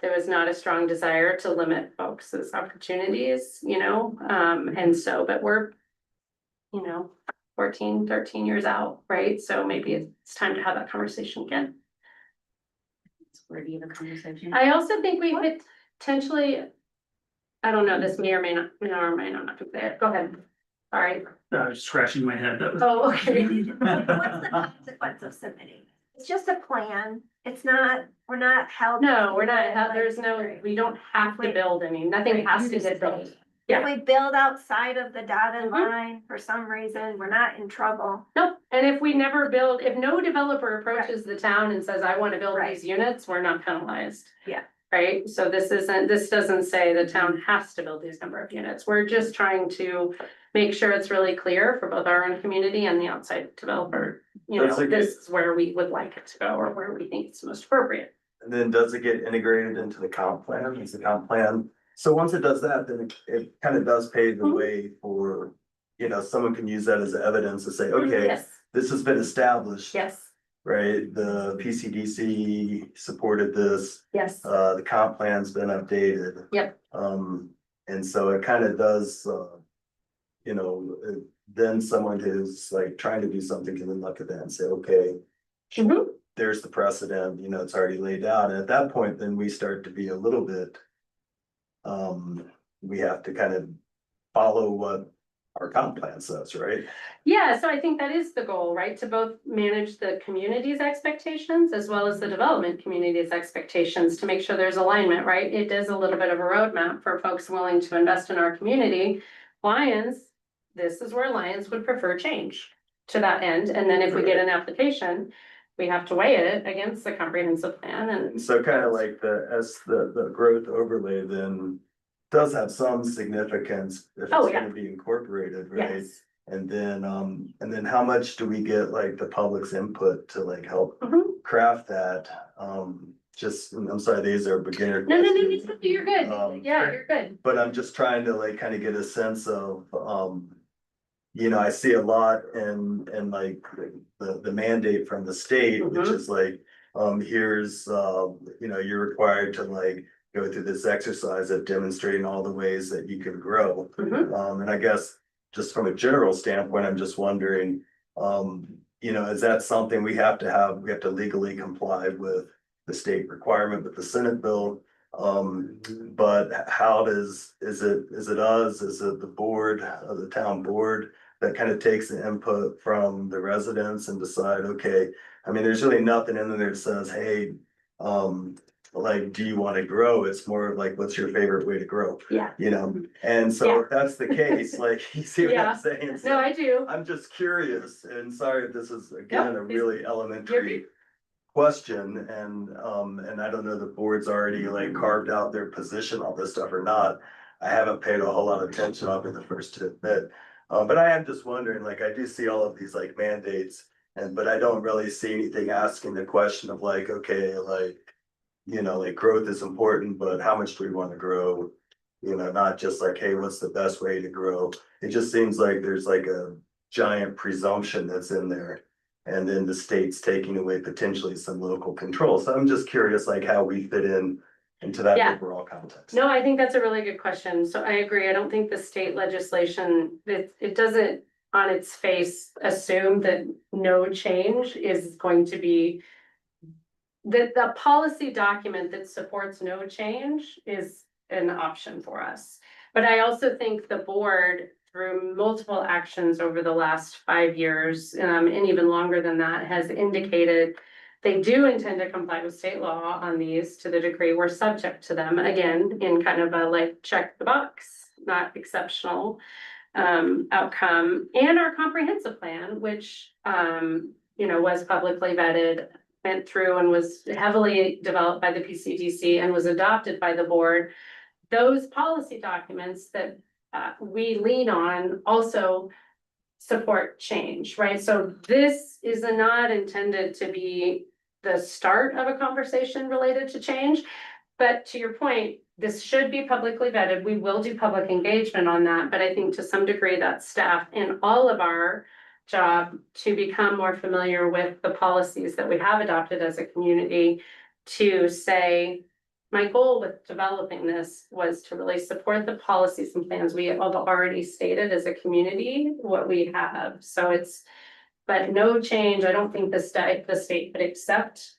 there was not a strong desire to limit folks' opportunities, and so, but we're, 14, 13 years out, right? So maybe it's time to have that conversation again. It's worthy of a conversation. I also think we could potentially, I don't know, this may or may not be there. Go ahead. All right. I was scratching my head. That was. Oh, okay. What's the consequence of submitting? It's just a plan. It's not, we're not held. No, we're not, we don't have to build any, nothing has to get built. Yeah. If we build outside of the dotted Mhm. line for some reason, we're not in trouble. Nope, and if we never build, if no developer approaches the town and says, I wanna build Right. these units, we're not penalized. Yeah. Right, so this doesn't say the town has to build these number of units, we're just trying to make sure it's really clear for both our own community and the outside developer. That's a good- This is where we would like it to go, or where we think it's most appropriate. And then does it get integrated into the comp plan? Is the comp plan? So once it does that, then it kind of does pave the Mhm. way for, someone can use that as evidence to say, okay, Yes, this has been established. yes, Right? The PCDC supported this, yes, the comp plan's been updated. Yep. And so it kind of does, then someone who's like trying to do something can then look at that and say, okay. Mhm. There's the precedent, it's already laid out, and at that point, then we start to be a little bit. We have to kind of follow what our comp plan says, right? Yeah, so I think that is the goal, right? To both manage the community's expectations as well as the development community's expectations to make sure there's alignment, right? It is a little bit of a roadmap for folks willing to invest in our community. This is where Lions would prefer change to that end. And then if we get an application, we have to weigh it against the comprehensive plan and. And so kind of like the growth overlay then does have some significance if it's Oh, yeah. gonna be incorporated, right? Yes. And then how much do we get like the public's input to like help Mhm. craft that? I'm sorry, these are beginner No, questions. you're good. Um, Yeah, you're good. But I'm just trying to like kind of get a sense of, I see a lot in like the mandate from the state, which Mhm. is like, here's, you're required to like go through this exercise of demonstrating all the ways that you can grow. Mhm. And I guess just from a general standpoint, I'm just wondering, is that something we have to legally comply with the state requirement with the Senate bill? But how is it us, is it the board, the town board that kind of takes the input from the residents and decide, okay, I mean, there's really nothing in there that says, hey, like, do you want to grow? It's more of like, what's your favorite way to grow? Yeah. And so if that's the case, like, you see what Yeah. I'm saying? No, I do. I'm just curious, and sorry if this is again a Nope, really elementary question, and I don't know the board's already like carved out their position on this stuff or not. I haven't paid a whole lot of attention, I'll be the first to admit. But I am just wondering, like, I do see all of these like mandates, but I don't really see anything asking the question of like, okay, like, like growth is important, but how much do we want to grow? Not just like, hey, what's the best way to grow? It just seems like there's like a giant presumption that's in there. And then the state's taking away potentially some local control. So I'm just curious, like how we fit into that Yeah. overall context. No, I think that's a really good question. So I agree. I don't think the state legislation, it doesn't on its face assume that no change is going to be. The policy document that supports no change is an option for us. But I also think the board, through multiple actions over the last 5 years, and even longer than that, has indicated they do intend to comply with state law on these to the degree we're subject to them, again, in kind of a like check the box, not exceptional outcome, and our comprehensive plan, which was publicly vetted, went through and was heavily developed by the PCDC and was adopted by the board. Those policy documents that we lean on also support change, right? So this is not intended to be the start of a conversation related to change. But to your point, this should be publicly vetted. We will do public engagement on that, but I think to some degree that's staff and all of our job to become more familiar with the policies that we have adopted as a community, to say, my goal with developing this was to really support the policies and plans we have already stated as a community, what we have. So but no change. I don't think the state would accept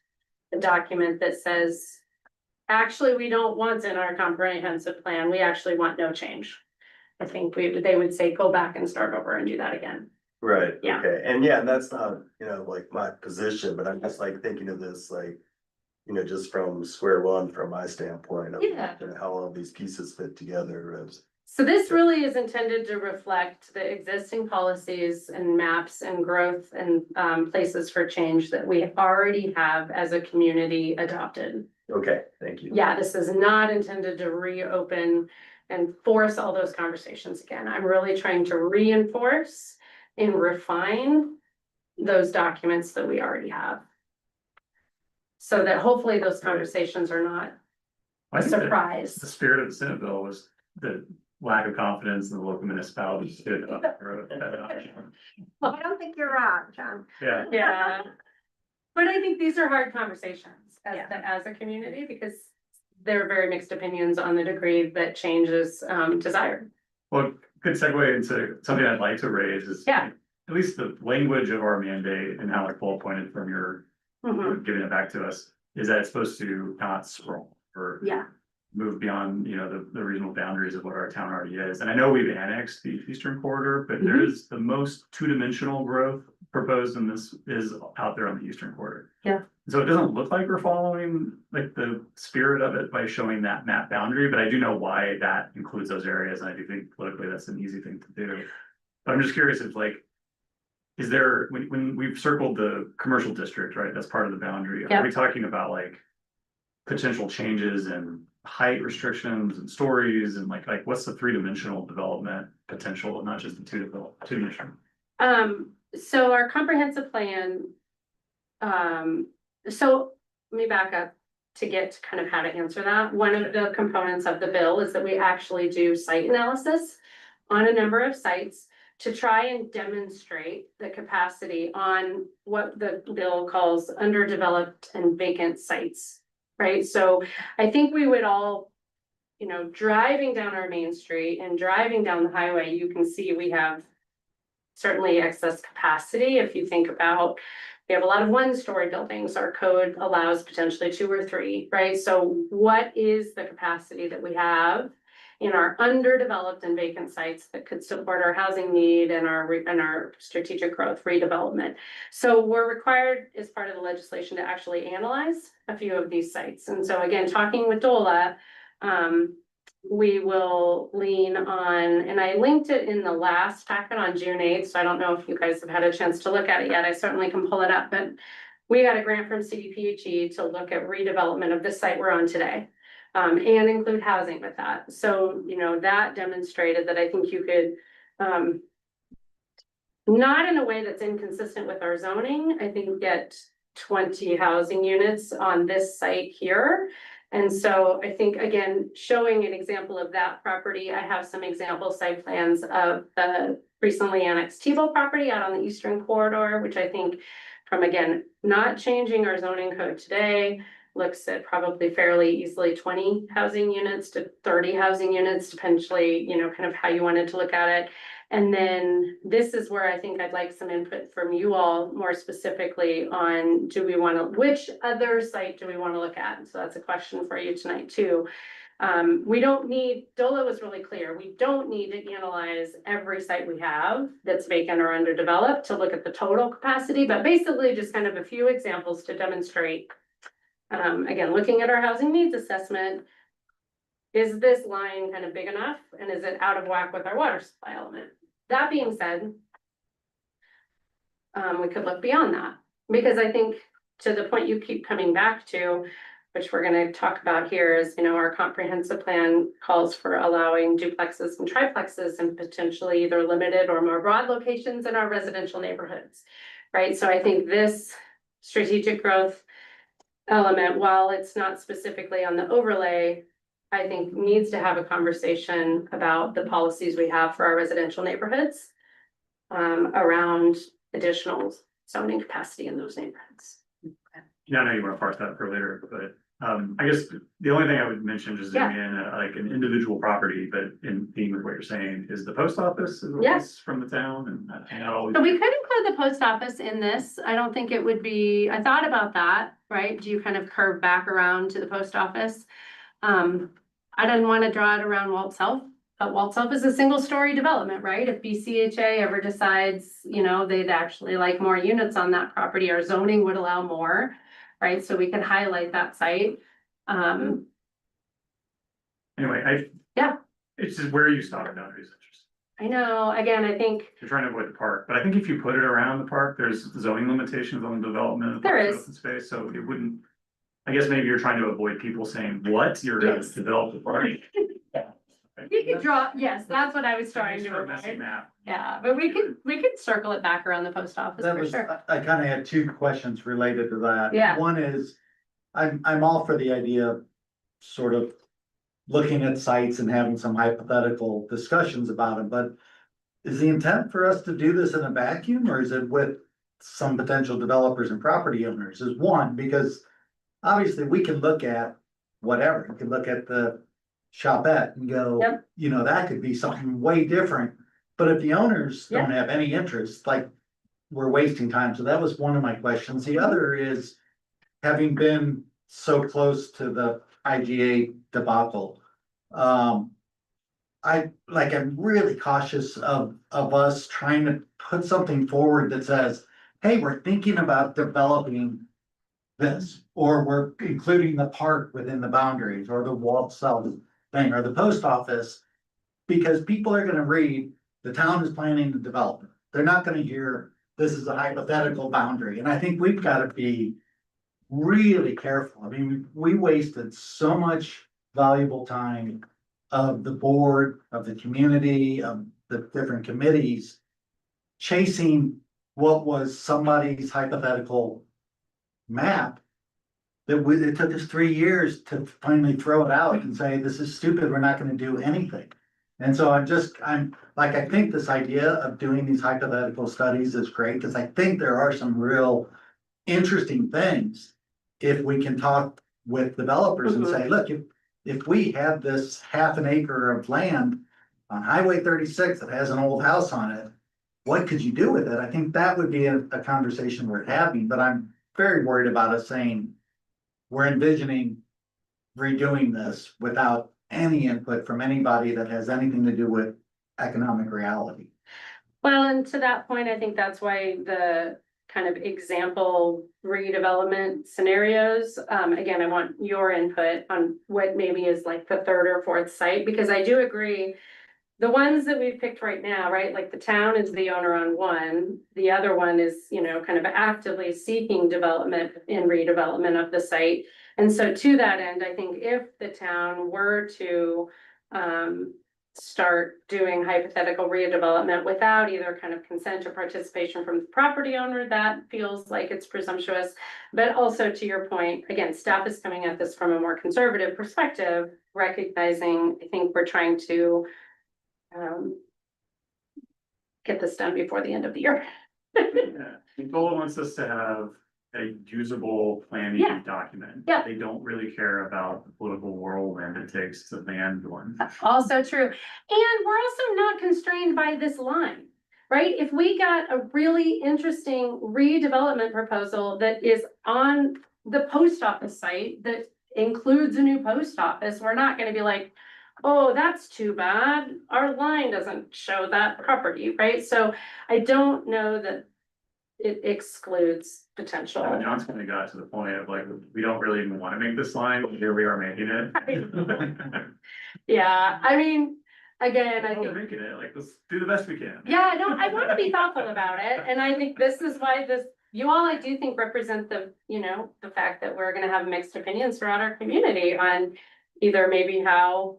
a document that says, actually, we don't want in our comprehensive plan, we actually want no change. I think they would say, go back and start over and do that again. Right, Yeah. okay, and yeah, and that's not, like my position, but I'm just like thinking of this, like, just from square one, from my standpoint of Yeah. how all these pieces fit together as. So this really is intended to reflect the existing policies and maps and growth and places for change that we already have as a community adopted. Okay, thank you. Yeah, this is not intended to reopen and force all those conversations again. I'm really trying to reinforce and refine those documents that we already have. So that hopefully those conversations are not I a think that surprise. the spirit of the Senate bill was the lack of confidence in the local municipalities to that option. I don't think you're wrong, John. Yeah, Yeah. But I think these are hard conversations Yeah. as a community, because there are very mixed opinions on the degree that change is desired. well, good segue into something I'd like to raise is. Yeah. At least the language of our mandate and how it's bullet pointed from your Mhm. giving it back to us, is that it's supposed to not scroll or Yeah, move beyond, the reasonable boundaries of what our town already is. And I know we've annexed the eastern corridor, but there is the most two-dimensional growth proposed in this is out there on the eastern corridor. Yeah. So it doesn't look like we're following like the spirit of it by showing that map boundary, but I do know why that includes those areas. And I do think politically that's an easy thing to do. But I'm just curious if is there, when we've circled the commercial district, right, that's part of the boundary, Yeah. are we talking about like potential changes in height restrictions and stories and like what's the three-dimensional development potential, not just the two-dimensional? So our comprehensive plan, so let me back up to get to kind of how to answer that. One of the components of the bill is that we actually do site analysis on a number of sites to try and demonstrate the capacity on what the bill calls underdeveloped and vacant sites, right? So I think we would all, driving down our main street and driving down the highway, you can see we have certainly excess capacity. If you think about, we have a lot of one-story buildings, our code allows potentially 2 or 3, right? So what is the capacity that we have in our underdeveloped and vacant sites that could support our housing need and our strategic growth redevelopment? So we're required as part of the legislation to actually analyze a few of these sites. And so again, talking with DOLA, we will lean on, and I linked it in the last packet on June 8th, so I don't know if you guys have had a chance to look at it yet. I certainly can pull it up, but we got a grant from CDPHE to look at redevelopment of this site we're on today. And include housing with that. So, that demonstrated that I think you could, not in a way that's inconsistent with our zoning, I think get 20 housing units on this site here. And so I think, again, showing an example of that property, I have some example site plans of the recently annexed Tebow property out on the eastern corridor, which I think from, again, not changing our zoning code today, looks at probably fairly easily 20 housing units to 30 housing units, potentially, kind of how you wanted to look at it. And then this is where I think I'd like some input from you all more specifically on which other site do we want to look at? So that's a question for you tonight too. We don't need, Dola was really clear, we don't need to analyze every site we have that's vacant or underdeveloped to look at the total capacity, but basically just kind of a few examples to demonstrate. Again, looking at our housing needs assessment, is this line kind of big enough and is it out of whack with our water supply element? That being said, we could look beyond that, because I think to the point you keep coming back to, which we're gonna talk about here, is, you know, our comprehensive plan calls for allowing duplexes and triplexes and potentially either limited or more broad locations in our residential neighborhoods, right? So I think this strategic growth element, while it's not specifically on the overlay, I think needs to have a conversation about the policies we have for our residential neighborhoods around additional zoning capacity in those neighborhoods. Yeah, I know you want to parse that for later, but I guess the only thing I would mention, just zoom in, like an individual property, but in theme with what you're saying, is the post office is Yes. from the town, and I always. So we could include the post office in this. I don't think it would be, I thought about that, right? Do you kind of curve back around to the post office? I didn't want to draw it around Waltz Health, but Waltz Health is a single story development, right? If BCHA ever decides, you know, they'd actually like more units on that property, our zoning would allow more, right? So we can highlight that site. Anyway, Yeah. It's just where you stop boundaries. I know, again, I think You're trying to avoid the park, but I think if you put it around the park, there's zoning limitations on the development of There parks and is. open space, so it wouldn't. I guess maybe you're trying to avoid people saying, what, you're gonna Yes. develop the park? we could draw, yes, that's what I was trying to For a messy avoid. map. Yeah, but we could circle it back around the post office That for was, sure. I kind of had two questions related to that. Yeah. One is, I'm all for the idea of sort of looking at sites and having some hypothetical discussions about it, but is the intent for us to do this in a vacuum, or is it with some potential developers and property owners? Is one, because obviously we can look at whatever, we can look at the Shopette and go, Yep. you know, that could be something way different. But if the owners don't have any interest, like, we're wasting time. So that was one of my questions. The other is, having been so close to the IGA debacle, I'm really cautious of us trying to put something forward that says, hey, we're thinking about developing this, or we're including the park within the boundaries, or the walled cell thing, or the post office. Because people are gonna read, the town is planning to develop it. They're not gonna hear, this is a hypothetical boundary, and I think we've gotta be really careful. I mean, we wasted so much valuable time of the board, of the community, of the different committees, chasing what was somebody's hypothetical map. It took us 3 years to finally throw it out and say, this is stupid, we're not gonna do anything. And so I think this idea of doing these hypothetical studies is great, because I think there are some real interesting things. If we can talk with developers and say, look, if we had this half an acre of land on Highway 36 that has an old house on it, what could you do with it? I think that would be a conversation worth having, but I'm very worried about us saying, we're envisioning redoing this without any input from anybody that has anything to do with economic reality. Well, and to that point, I think that's why the kind of example redevelopment scenarios, again, I want your input on what maybe is like the third or fourth site, because I do agree. The ones that we've picked right now, right, like the town is the owner on one, the other one is, you know, kind of actively seeking development and redevelopment of the site. And so to that end, I think if the town were to start doing hypothetical redevelopment without either kind of consent or participation from the property owner, that feels like it's presumptuous. But also to your point, again, staff is coming at this from a more conservative perspective, recognizing, I think we're trying to get this done before the end of the year. Yeah, Nicola wants us to have a usable planning Yeah. document. Yeah. They don't really care about the political whirlwind it takes to land one. Also true. And we're also not constrained by this line, right? If we got a really interesting redevelopment proposal that is on the post office site that includes a new post office, we're not gonna be like, oh, that's too bad, our line doesn't show that property, right? So I don't know that it excludes potential. John's kind of got to the point of like, we don't really even want to make this line, but here we are making it. Yeah, I mean, again, I We're think. making it, like, let's do the best we can. Yeah, no, I want to be thoughtful about it, and I think this is why you all, I do think represent the, the fact that we're gonna have mixed opinions throughout our community on either maybe how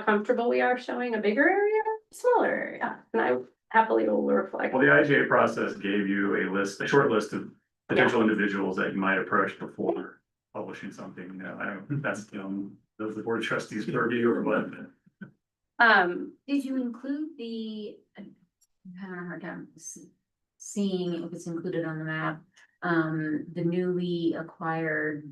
comfortable we are showing a bigger area, smaller area, and I happily will reflect. Well, the IGA process gave you a short list of potential individuals that you might approach before publishing something, I don't know, if that's, does the board of trustees purview or what? Did you include I'm having a hard time seeing if it's included on the map, the newly acquired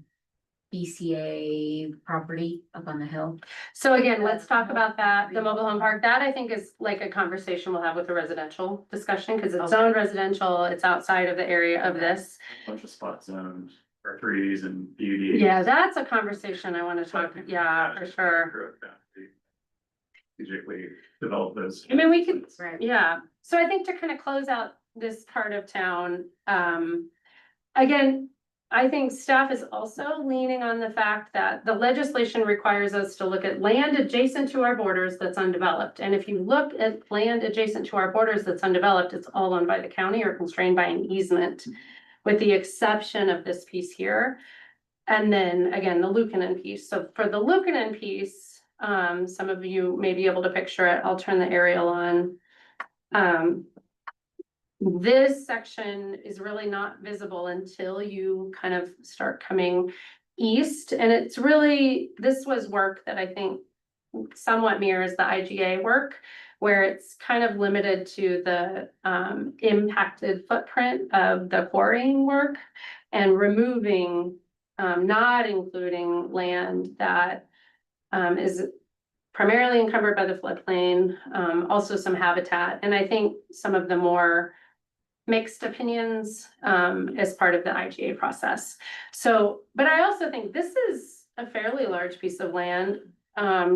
BCA property up on the hill? So again, let's talk about that, the mobile home park, that I think is like a conversation we'll have with the residential discussion, because it's zoned residential, it's outside of the area of this. Bunch of spot zones, R3s and PUDs. Yeah, that's a conversation I wanna talk, yeah, for sure. Strategically develop those. I mean, we could, Right. yeah, so I think to kind of close out this part of town, again, I think staff is also leaning on the fact that the legislation requires us to look at land adjacent to our borders that's undeveloped. And if you look at land adjacent to our borders that's undeveloped, it's all owned by the county or constrained by an easement, with the exception of this piece here. And then again, the Lucanen piece. So for the Lucanen piece, some of you may be able to picture it. I'll turn the aerial on. This section is really not visible until you kind of start coming east. And it's really, this was work that I think somewhat mirrors the IGA work, where it's kind of limited to the impacted footprint of the quarrying work and removing, not including land that is primarily encumbered by the floodplain, also some habitat, and I think some of the more mixed opinions as part of the IGA process. So, but I also think this is a fairly large piece of land,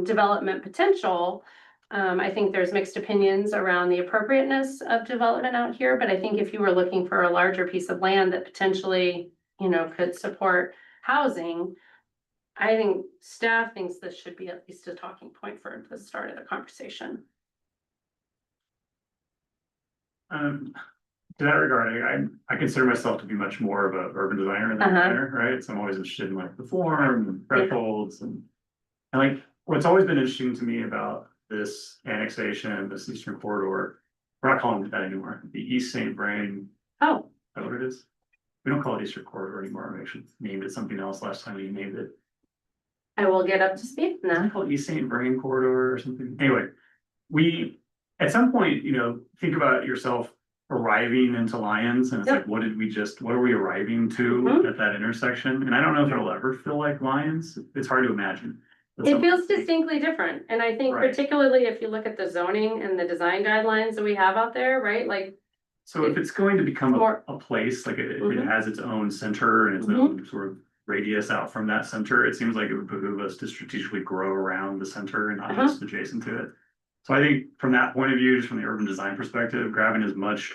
development potential. I think there's mixed opinions around the appropriateness of development out here, but I think if you were looking for a larger piece of land that potentially, could support housing, I think staff thinks this should be at least a talking point for the start of the conversation. To that regard, I consider myself to be much more of an urban designer than a planner, right? So I'm always interested in like the form and thresholds and like what's always been interesting to me about this annexation, this eastern corridor, we're not calling it that anymore. The East St. Vrain. Oh. Is that what it is? We don't call it Eastern Corridor anymore. We actually named it something else last time we named it. I will get up to speed Isn't now. it called East St. Vrain Corridor or something? Anyway, we, at some point, think about yourself arriving into Lyons and it's like, what are we arriving to at that intersection? And I don't know if it'll ever feel like Lyons. It's hard to imagine. It feels distinctly different. And I think Right. particularly if you look at the zoning and the design guidelines that we have out there, right? Like, So if it's going to become More- a place, like it Mhm. has its own center and its own sort of radius out from that center, it seems like it would behoove us to strategically grow around the center and not just adjacent to it. So I think from that point of view, just from the urban design perspective, grabbing as much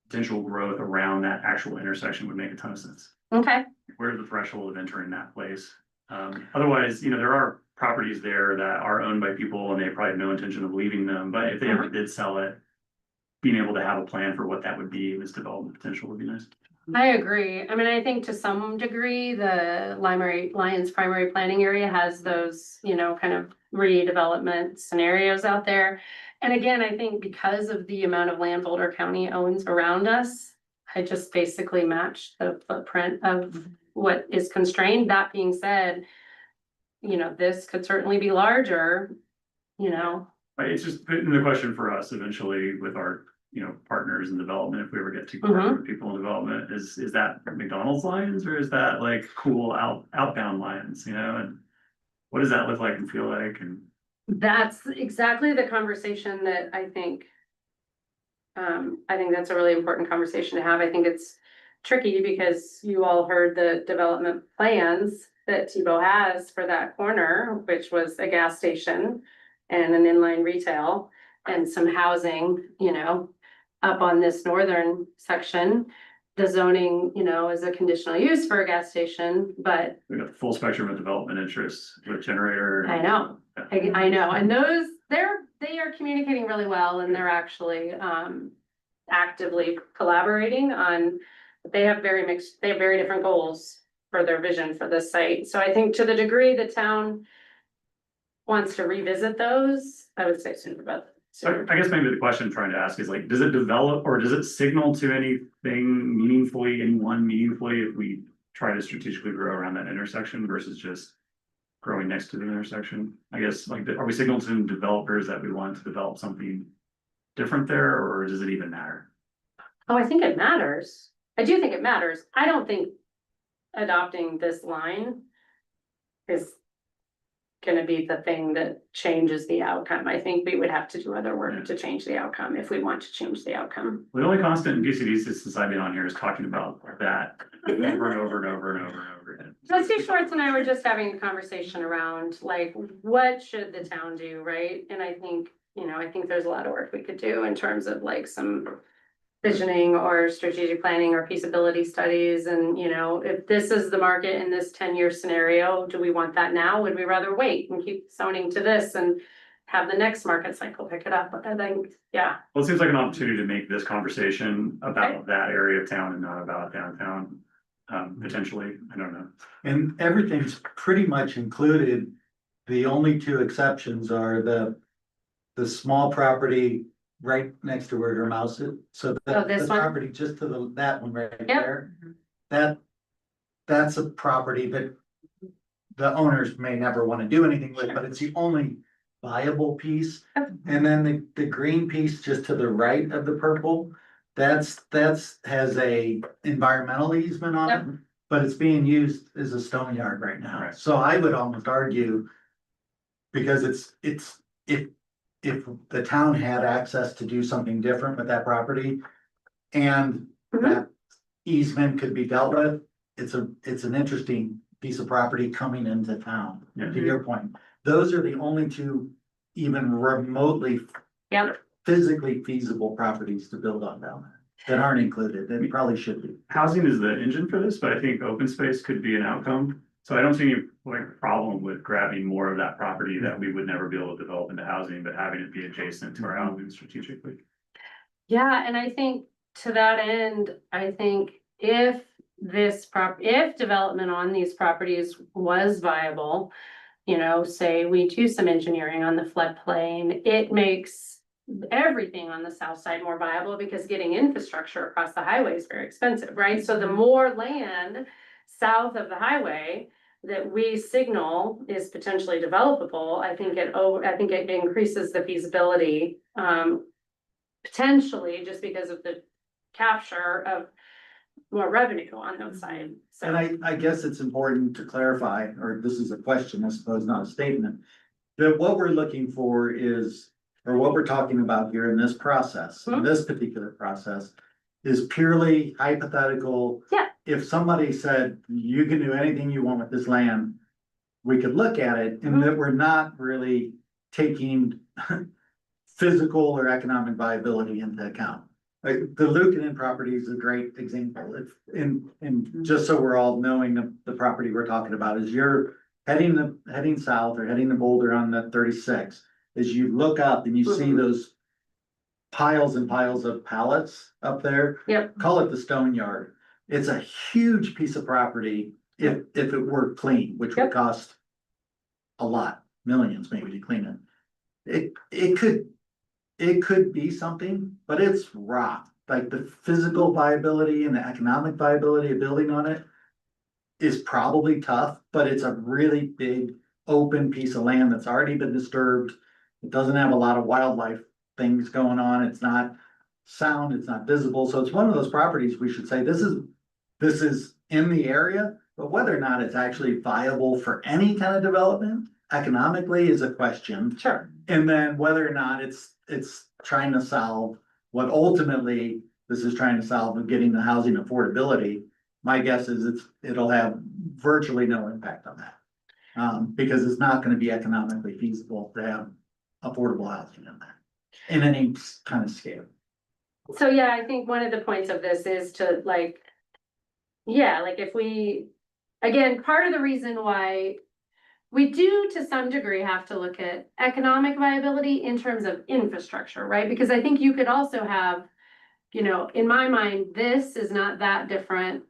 potential growth around that actual intersection would make a ton of sense. okay, Where's the threshold of entering that place? Otherwise, there are properties there that are owned by people and they probably have no intention of leaving them, but if they ever did sell it, being able to have a plan for what that would be, this development potential would be nice. I agree. I mean, I think to some degree, the Lyons primary planning area has those, kind of redevelopment scenarios out there. And again, I think because of the amount of land Boulder County owns around us, I just basically matched the footprint of what is constrained. That being said, this could certainly be larger, Right, it's just the question for us eventually with our, partners in development, if we ever get to partner with people in development, is that McDonald's Lions or is that like cool outbound Lions, and what does that look like and feel like? And That's exactly the conversation that I think that's a really important conversation to have. I think it's tricky because you all heard the development plans. that Tebow has for that corner, which was a gas station and an inline retail and some housing, you know, up on this northern section. The zoning, you know, is a conditional use for a gas station, but We got the full spectrum of development interests with generator. I know, I know, and those, they are communicating really well and they're actually, actively collaborating on, they have very different goals for their vision for this site. So I think to the degree the town wants to revisit those, I would say sooner about. So I guess maybe the question I'm trying to ask is like, does it develop or does it signal to anything meaningfully, anyone meaningfully if we try to strategically grow around that intersection versus just growing next to the intersection? I guess like, are we signaling to developers that we want to develop something different there, or does it even matter? Oh, I think it matters. I do think it matters. I don't think adopting this line is gonna be the thing that changes the outcome. I think we would have to do other work to change the outcome if we want to change the outcome. The only constant in PCDC since I've been on here is talking about that over and over and over and over and over again. Trustee Schwartz and I were just having a conversation around like, what should the town do, right? And I think, you know, I think there's a lot of work we could do in terms of like some visioning or strategic planning or feasibility studies. And, you know, if this is the market in this 10-year scenario, do we want that now? Would we rather wait and keep zoning to this and have the next market cycle pick it up? I think, yeah. Well, it seems like an opportunity to make this conversation about that area of town and not about downtown, potentially. I don't know. And everything's pretty much included. The only two exceptions are the small property right next to where your mouse is. So Oh, this the one? property just to that one right Yep. there. That's a property that the owners may never want to do anything with, but it's the only viable piece. And then the green piece just to the right of the purple, that's has a environmental easement on it, but it's being used as a stone yard right now. Right. So I would almost argue, because it's if the town had access to do something different with that property and that easement could be dealt with, it's an interesting piece of property coming into town, Yeah. to your point. Those are the only two even remotely Yep. physically feasible properties to build on down there that aren't included, that probably should be. Housing is the engine for this, but I think open space could be an outcome. So I don't see any like problem with grabbing more of that property that we would never be able to develop into housing, but having it be adjacent to our housing strategically. Yeah, and I think to that end, I think if if development on these properties was viable, you know, say we do some engineering on the floodplain, it makes everything on the south side more viable because getting infrastructure across the highway is very expensive, right? So the more land south of the highway that we signal is potentially developable, I think it increases the feasibility, potentially just because of the capture of more revenue on those sides. So And I guess it's important to clarify, or this is a question, I suppose, not a statement. That what we're looking for is, or what we're talking about here in this process, in this particular process. Is purely hypothetical. Yeah. If somebody said, you can do anything you want with this land. We could look at it and that we're not really taking physical or economic viability into account. Like the Lucanen property is a great example. If, and just so we're all knowing the property we're talking about is you're heading south or heading to Boulder on the 36. As you look up and you see those piles and piles of pallets up there. Yep. Call it the stone yard. It's a huge piece of property if it were clean, which would cost a lot, millions maybe to clean it. It could be something, but it's rock. Like the physical viability and the economic viability of building on it is probably tough, but it's a really big open piece of land that's already been disturbed. It doesn't have a lot of wildlife things going on. It's not sound, it's not visible. So it's one of those properties we should say, this is in the area, but whether or not it's actually viable for any kind of development economically is a question. sure. And then whether or not it's trying to solve what ultimately this is trying to solve of getting the housing affordability. my guess is it'll have virtually no impact on that. Because it's not gonna be economically feasible to have affordable housing in that, in any kind of scale. So yeah, I think one of the points of this is to like. Yeah, like if we, again, part of the reason why. We do to some degree have to look at economic viability in terms of infrastructure, right? Because I think you could also have. You know, in my mind, this is not that different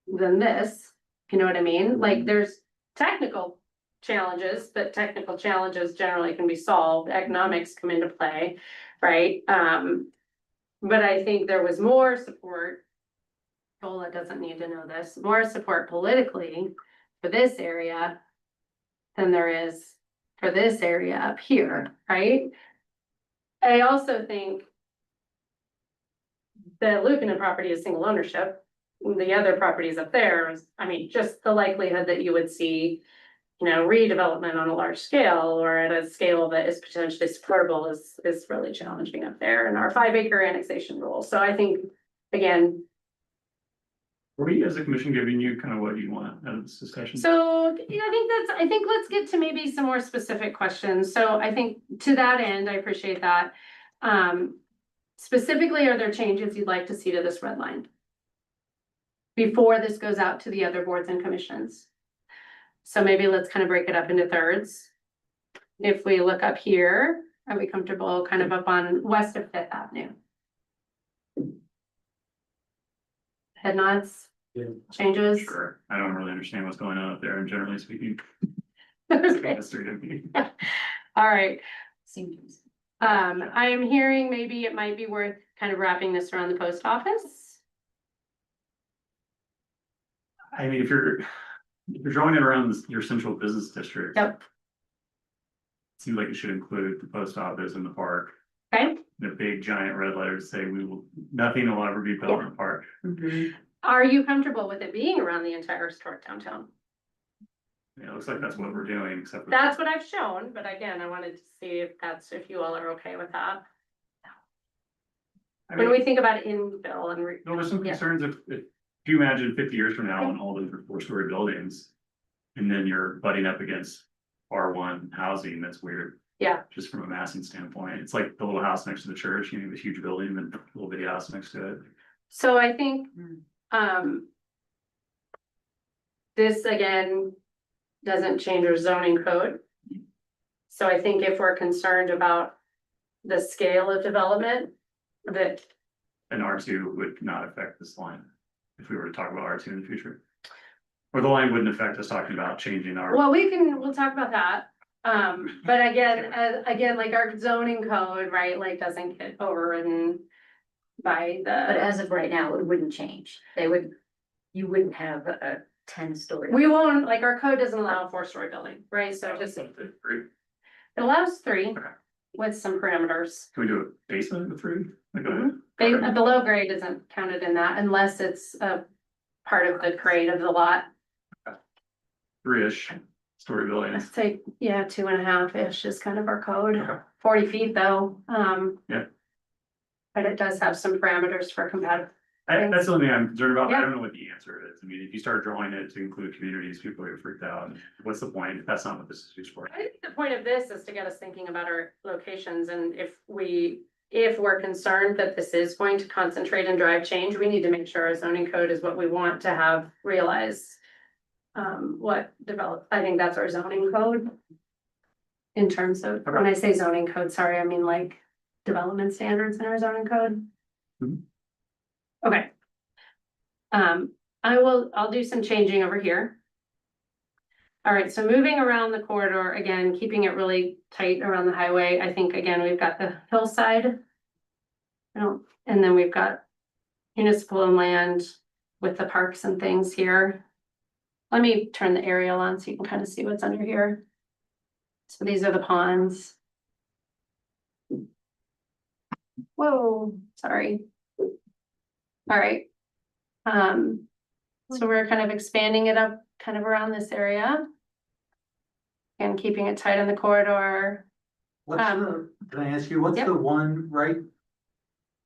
than this, you know what I mean? Like there's technical challenges, but technical challenges generally can be solved. Economics come into play, right? But I think there was more support. Tola doesn't need to know this, more support politically for this area than there is for this area up here, right? I also think the Lucanen property is single ownership. The other properties up there is, I mean, just the likelihood that you would see. You know, redevelopment on a large scale or at a scale that is potentially supportable is really challenging up there in our 5-acre annexation rule. So I think, again. Were we as a commission giving you kind of what you want out of this discussion? So, yeah, I think let's get to maybe some more specific questions. So I think to that end, I appreciate that. Specifically, are there changes you'd like to see to this red line? Before this goes out to the other boards and commissions? So maybe let's kind of break it up into thirds. If we look up here, are we comfortable kind of up on west of Fifth Avenue? Head nods? Yeah. Changes? Sure, I don't really understand what's going on up there, and generally speaking. Okay. History to me. All right, Seems. I am hearing maybe it might be worth kind of wrapping this around the post office. I mean, if you're drawing it around your central business district. Yep. Seems like it should include the post office and the park. Okay, The big giant red letters say nothing will ever be built in the park. are you comfortable with it being around the entire historic downtown? Yeah, it looks like that's what we're doing, except for. That's what I've shown, but again, I wanted to see if you all are okay with that. I When mean, we think about infill and. no, there's some Yeah. concerns if you imagine 50 years from now and all those are 4-story buildings. And then you're butting up against R1 housing, that's weird. Yeah. Just from a massing standpoint, it's like the little house next to the church, you know, the huge building and the little bitty house next to it. So I think, this again, doesn't change our zoning code. So I think if we're concerned about the scale of development, that, And R2 would not affect this line, if we were to talk about R2 in the future. Or the line wouldn't affect us talking about changing our. well, we'll talk about that. But again, like our zoning code, right, like doesn't get overridden by But the. as of right now, it wouldn't change. You wouldn't have a 10-story. We won't, like, our code doesn't allow a 4-story building, right? So just, it allows 3 Okay. with some parameters. Can we do a basement with 3? Like a- Below grade isn't counted in that unless it's a part of the grade of the lot. 3-ish story I'd buildings. say, yeah, 2.5-ish is kind of our code. Okay. 40 feet though, Yeah. But it does have some parameters for compatible. That's something I'm concerned about. I Yeah. don't know what the answer is. I mean, if you start drawing it to include communities, people get freaked out. What's the point? That's not what this is used for. I think the point of this is to get us thinking about our locations and if we're concerned that this is going to concentrate and drive change, we need to make sure our zoning code is what we want to have realized. I think that's our zoning code. In terms of, when I say zoning code, sorry, I mean like development standards in our zoning code. Mhm. Okay. I'll do some changing over here. All right, so moving around the corridor, again, keeping it really tight around the highway, I think, again, we've got the hillside. And then we've got municipal and land with the parks and things here. Let me turn the aerial on so you can kind of see what's under here. So these are the ponds. Whoa, sorry. All right. So we're kind of expanding it up kind of around this area. And keeping it tight on the corridor. What's the, can I ask you, what's Yep. the one right?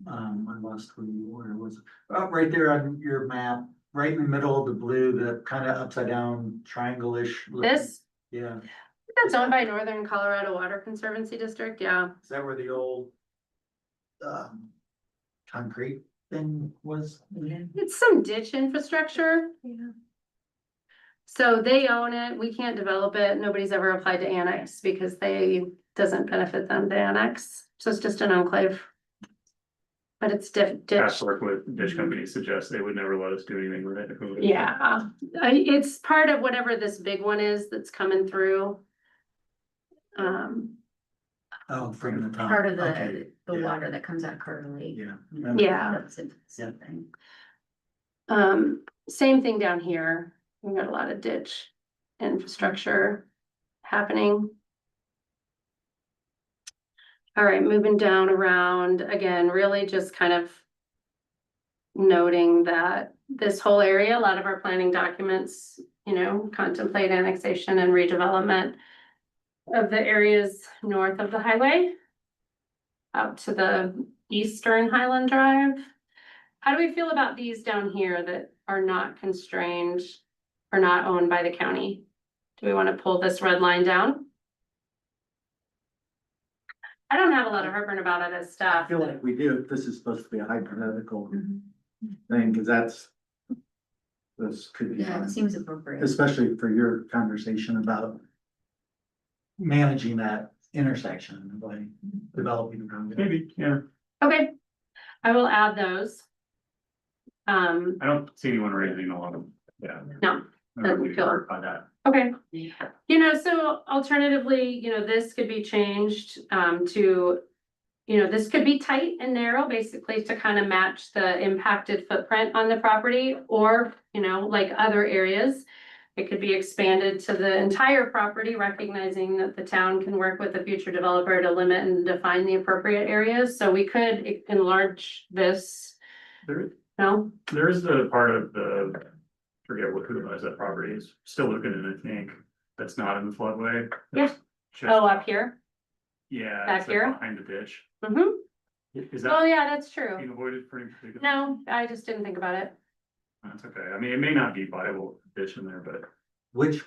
I lost where was it? Right there on your map, right in the middle of the blue, the kind of upside down triangle-ish. looking- This, Yeah, that's owned by Northern Colorado Water Conservancy District, yeah. is that where the old concrete thing was? It's some ditch infrastructure. Yeah. So they own it, we can't develop it, nobody's ever applied to annex because doesn't benefit them to annex, so it's just an enclave. But it's ditch. Past work with dish companies suggests they would never let us do anything with it. Yeah, it's part of whatever this big one is that's coming through. Oh, from the top. Part of Okay, the yeah. water that comes out Carter Lake. Yeah. Yeah. That's it, same thing. Same thing down here, we've got a lot of ditch infrastructure happening. All right, moving down around, again, really just kind of noting that this whole area, a lot of our planning documents, contemplate annexation and redevelopment of the areas north of the highway out to the eastern Highland Drive. How do we feel about these down here that are not constrained or not owned by the county? Do we want to pull this red line down? I don't have a lot of heartburn about it as I staff. feel like we do, this is supposed to be a hypothetical Mm-hmm. thing, because this could be Yeah, fun, it seems appropriate. especially for your conversation about managing that intersection, like developing around it. Maybe, yeah. Okay, I will add those. I don't see anyone raising a lot of, yeah. No, I don't really feel- hurt by that. Okay, so alternatively, this could be changed to, this could be tight and narrow, basically to kind of match the impacted footprint on the property, or, like other areas. It could be expanded to the entire property, recognizing that the town can work with the future developer to limit and define the appropriate areas, so we could enlarge this, no? There is the part of forget who owns that property, is still looking in, I think, that's not in the floodway. Yeah. That's just- Oh, up here? Yeah. Back it's like here? Behind the ditch. Mm-hmm, Is oh, that yeah, that's true. being avoided for any particular? No, I just didn't think about it. That's okay. I mean, it may not be viable ditch in there, but. Which?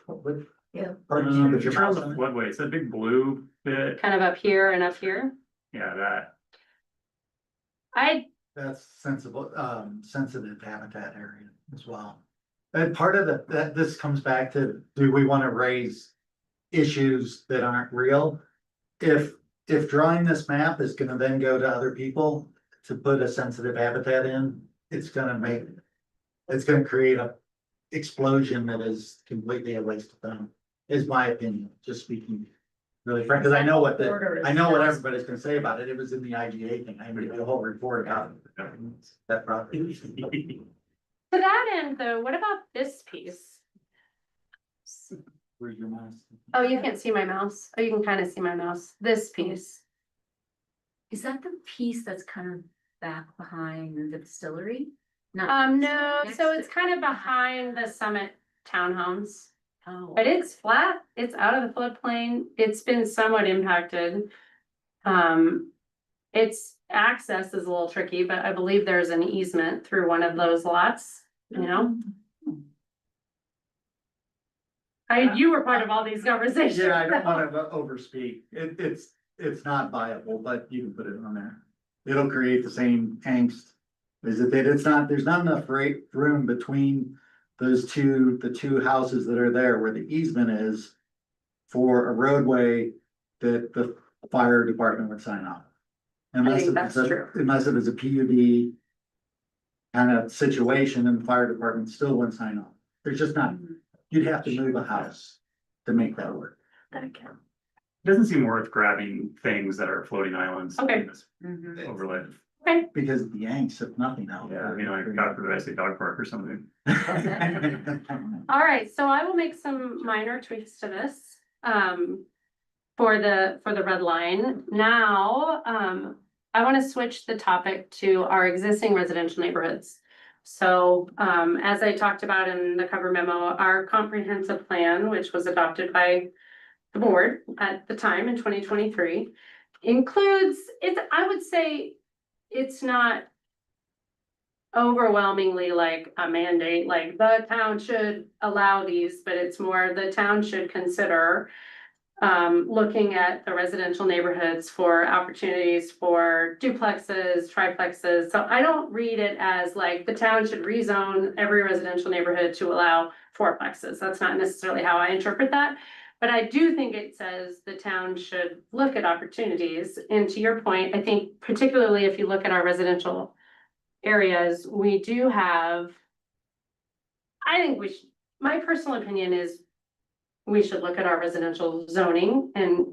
Yeah. Part of If you're on the floodway, it's that big blue bit. Kind of up here and up here. Yeah, that. I, That's sensible, sensitive habitat area as well. And part of this comes back to, do we want to raise issues that aren't real? If drawing this map is gonna then go to other people to put a sensitive habitat in, it's gonna create a explosion that is completely a waste of time, is my opinion, just speaking really frank, because I know what everybody's gonna say about it. It was in the IGA thing. I made a whole report about that property. to that end though, what about this piece? Where's your mouse? Oh, you can't see my mouse. Oh, you can kind of see my mouse. This piece. Is that the piece that's kind of back behind the distillery? Not No, next so to- it's kind of behind the Summit townhomes, Oh. but it's flat. It's out of the floodplain. It's been somewhat impacted. Its access is a little tricky, but I believe there's an easement through one of those lots, you were part of all these conversations. Yeah, I don't wanna overspeak. It's not viable, but you can put it on there. It'll create the same angst. There's not enough room between the two houses that are there where the easement is for a roadway that the fire department would sign off. that's true. Unless it was a PUD kind of situation and the fire department still wouldn't sign off. There's just not, you'd have to move a house to make that work. Doesn't seem worth grabbing things that are floating islands. Okay. in this Mhm. Overlay. Because of the angst, if nothing else. Yeah, like God forbid I say dog park or something. All right, so I will make some minor tweaks to this, for the red line. Now, I want to switch the topic to our existing residential neighborhoods. So, as I talked about in the cover memo, our comprehensive plan, which was adopted by the board at the time in 2023, includes, I would say, it's not overwhelmingly like a mandate, like the town should allow these, but it's more the town should consider looking at the residential neighborhoods for opportunities for duplexes, triplexes. So I don't read it as like the town should rezone every residential neighborhood to allow fourplexes. That's not necessarily how I interpret that. But I do think it says the town should look at opportunities. And to your point, I think particularly if you look at our residential areas, we do have. I think we should, my personal opinion is we should look at our residential zoning and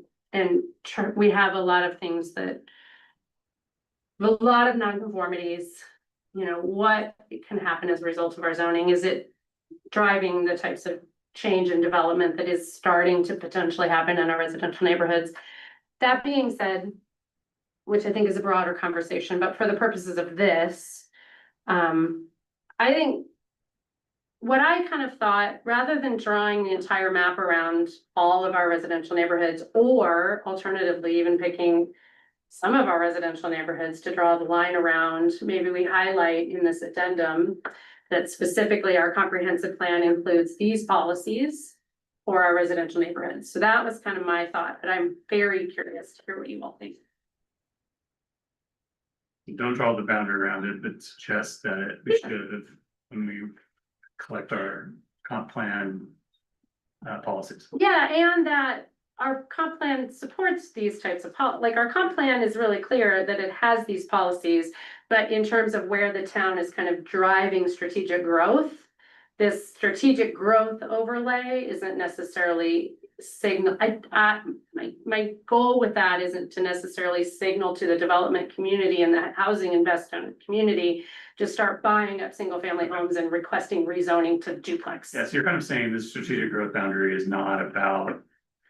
we have a lot of things that. A lot of nonconformities, you know, what can happen as a result of our zoning? Is it driving the types of change and development that is starting to potentially happen in our residential neighborhoods? That being said, which I think is a broader conversation, but for the purposes of this, I think what I kind of thought, rather than drawing the entire map around all of our residential neighborhoods, or alternatively, even picking some of our residential neighborhoods to draw the line around, maybe we highlight in this addendum that specifically our comprehensive plan includes these policies for our residential neighborhoods. So that was kind of my thought, but I'm very curious to hear what you all think. Don't draw the boundary around it, but suggest that we should, when we collect our comp plan policies. Yeah, and that our comp plan supports these types of like our comp plan is really clear that it has these policies, but in terms of where the town is kind of driving strategic growth, this strategic growth overlay isn't necessarily signal. My goal with that isn't to necessarily signal to the development community and the housing investment community to start buying up single family homes and requesting rezoning to duplex. Yeah, so you're kind of saying this strategic growth boundary is not about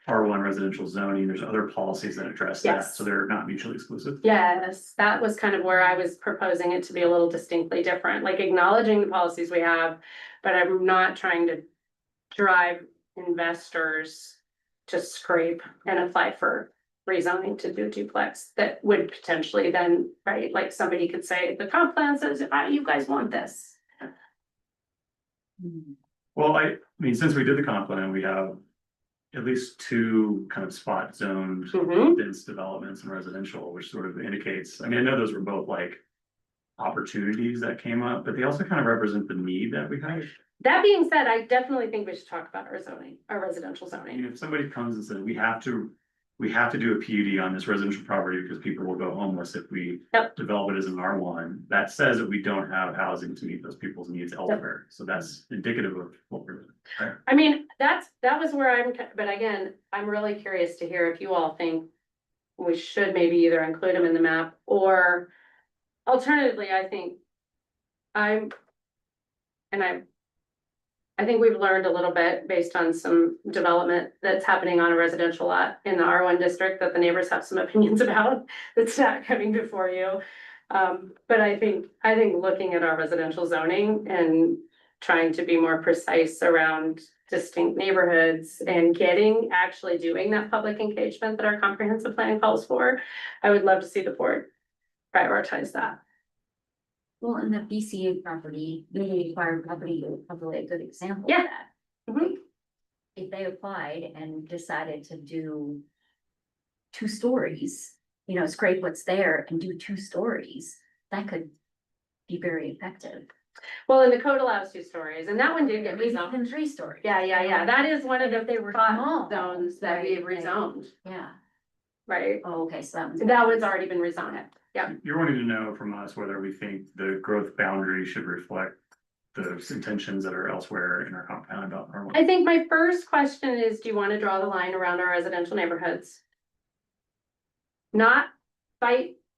R1 residential zoning. There's other policies that address that, Yes. so they're not mutually exclusive. Yes, that was kind of where I was proposing it to be a little distinctly different, like acknowledging the policies we have, but I'm not trying to drive investors to scrape and apply for rezoning to do duplex that would potentially then, right, like somebody could say, the comp plan says, you guys want this. Well, I mean, since we did the comp plan, we have at least two kind of spot zoned Mhm. dense developments in residential, which sort of indicates, I mean, I know those were both like opportunities that came up, but they also kind of represent the need that we have. That being said, I definitely think we should talk about our zoning, our residential I mean, zoning. if somebody comes and says, we have to do a PUD on this residential property because people will go homeless if we Yep. develop it as an R1, that says that we don't have housing to meet those people's needs elsewhere. So that's indicative of what we're doing. Right? I mean, that was where but again, I'm really curious to hear if you all think we should maybe either include them in the map or alternatively, I think I think we've learned a little bit based on some development that's happening on a residential lot in the R1 district that the neighbors have some opinions about that's not coming before you. But I think looking at our residential zoning and trying to be more precise around distinct neighborhoods and actually doing that public engagement that our comprehensive plan calls for, I would love to see the board prioritize that. Well, in the BCA property, newly acquired property is probably a good example of Yeah. that. Mhm. If they applied and decided to do 2 stories, you know, scrape what's there and do 2 stories, that could be very effective. Well, and the code allows 2 stories, and that one did get Maybe rezoned. even 3 stories. Yeah, that is one of the If they were spot small, zones that we've right, right. rezoned, Yeah, right? oh, okay, so That one's already been rezoned, yeah. You're wanting to know from us whether we think the growth boundary should reflect those intentions that are elsewhere in our comp plan about R1. I think my first question is, do you want to draw the line around our residential neighborhoods? Not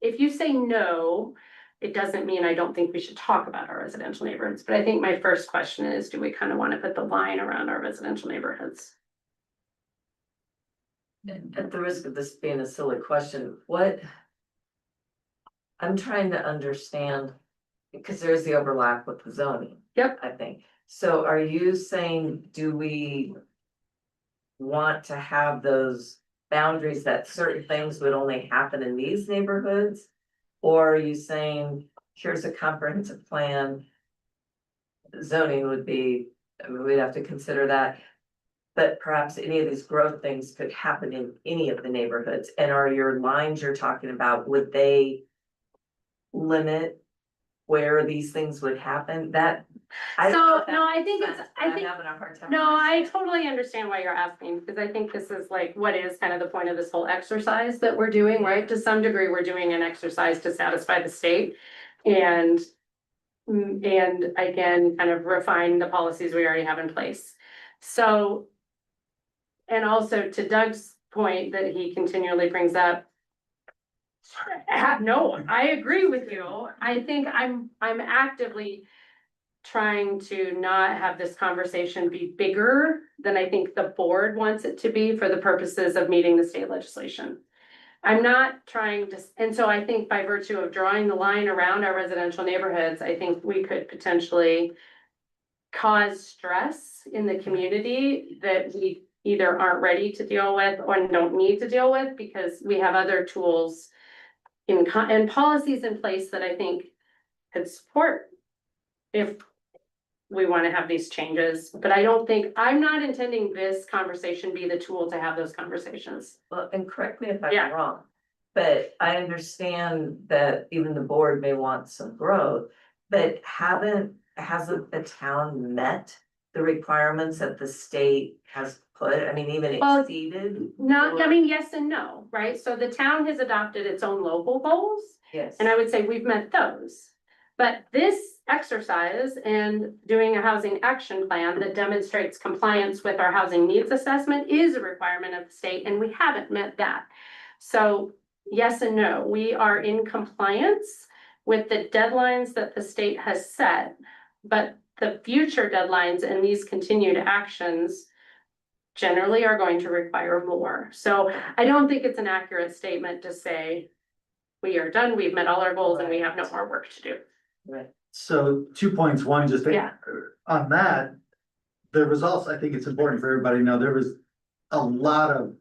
if you say no, it doesn't mean I don't think we should talk about our residential neighborhoods, but I think my first question is, do we kind of want to put the line around our residential neighborhoods? At the risk of this being a silly question, I'm trying to understand, because there's the overlap with the zoning. Yep. I think, so are you saying, do we want to have those boundaries that certain things would only happen in these neighborhoods? Or are you saying here's a comprehensive plan. Zoning would be, I mean, we'd have to consider that. But perhaps any of these growth things could happen in any of the neighborhoods, and are your lines you're talking about, would they limit where these things would happen? That. I don't know if So, that no, I makes think sense, it's, but I I'm think, having a hard time. no, I totally understand why you're asking, because I think this is like, what is kind of the point of this whole exercise that we're doing, right? To some degree, we're doing an exercise to satisfy the state and again, kind of refine the policies we already have in place. So, and also to Doug's point that he continually brings up, no, I agree with you. I think I'm actively trying to not have this conversation be bigger than I think the board wants it to be for the purposes of meeting the state legislation. I'm not trying to, and so I think by virtue of drawing the line around our residential neighborhoods, I think we could potentially cause stress in the community that we either aren't ready to deal with or don't need to deal with, because we have other tools and policies in place that I think could support if we want to have these changes. But I don't think, I'm not intending this conversation be the tool to have those conversations. Well, and correct me if Yeah. I'm wrong, but I understand that even the board may want some growth, but hasn't the town met the requirements that the state has put? I mean, even Well, exceeded? Not, I mean, yes and no, right? So the town has adopted its own local goals, Yes. and I would say we've met those. But this exercise and doing a housing action plan that demonstrates compliance with our housing needs assessment is a requirement of the state, and we haven't met that. So yes and no, we are in compliance with the deadlines that the state has set, but the future deadlines and these continued actions generally are going to require more. So I don't think it's an accurate statement to say we are done, we've met all our goals, and we have no more work to do. Right. So 2 points, one, just Yeah. on that, there was also, I think it's important for everybody to know, there was a lot of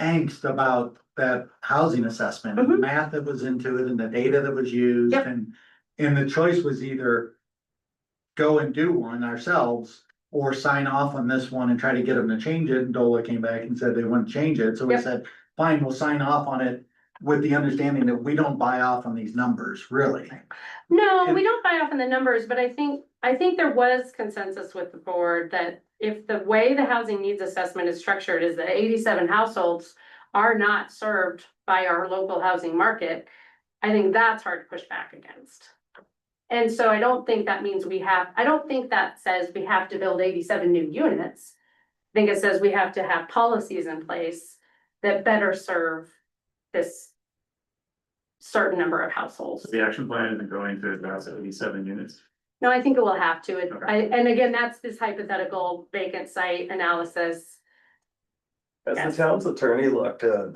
angst about that housing assessment, and the math that was into it and the data that was used. Yep. And the choice was either go and do one ourselves or sign off on this one and try to get them to change it. And DOLA came back and said they wouldn't change it. So we Yep. said, fine, we'll sign off on it with the understanding that we don't buy off on these numbers, really. No, we don't buy off on the numbers, but I think there was consensus with the board that if the way the housing needs assessment is structured is that 87 households are not served by our local housing market, I think that's hard to push back against. And so I don't think that means I don't think that says we have to build 87 new units. I think it says we have to have policies in place that better serve this certain number of households. The action plan isn't going to address 87 units. No, I think it will have to. Okay. And again, that's this hypothetical vacant site analysis. Has Yes. the town's attorney looked at,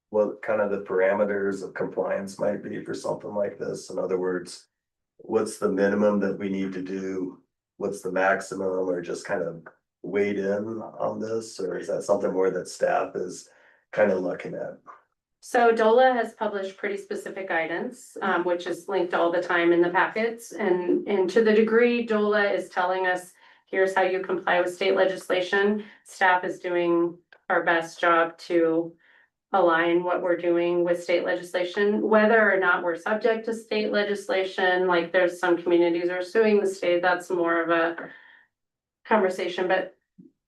what kind of the parameters of compliance might be for something like this? In other words, what's the minimum that we need to do? What's the maximum, or just kind of weighed in on this, or is that something more that staff is kind of looking at? So DOLA has published pretty specific guidance, which is linked all the time in the packets. And to the degree DOLA is telling us, here's how you comply with state legislation, staff is doing our best job to align what we're doing with state legislation, whether or not we're subject to state legislation. Like there's some communities are suing the state, that's more of a conversation, but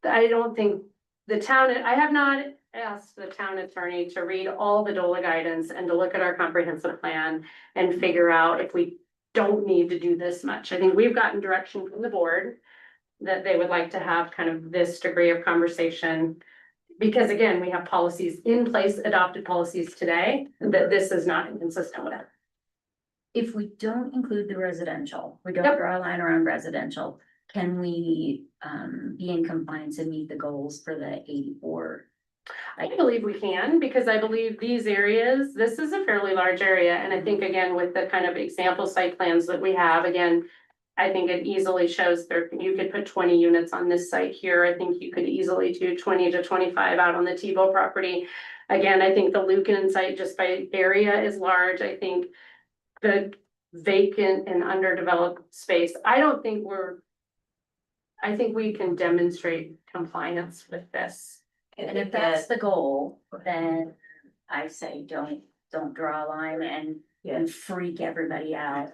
I don't think the town, I have not asked the town attorney to read all the DOLA guidance and to look at our comprehensive plan and figure out if we don't need to do this much. I think we've gotten direction from the board that they would like to have kind of this degree of conversation. Because again, we have policies in place, adopted policies today, that this is not inconsistent with. If we don't include the residential, we don't Yep. draw a line around residential, can we be in compliance and meet the goals for the 84? I believe we can, because I believe these areas, this is a fairly large area, and I think again, with the kind of example site plans that we have, again. I think it easily shows there, you could put 20 units on this site here, I think you could easily do 20 to 25 out on the Tebow property. Again, I think the Lucan site just by area is large, I think the vacant and underdeveloped space. I think we can demonstrate compliance with this. And if that's the goal, then I say don't draw a line and freak everybody out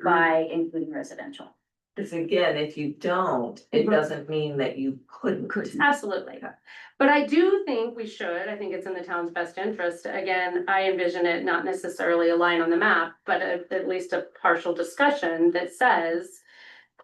by including residential. Because again, if you don't, it Mhm. doesn't mean that you couldn't. Absolutely. But I do think we should, I think it's in the town's best interest. Again, I envision it not necessarily a line on the map, but at least a partial discussion that says,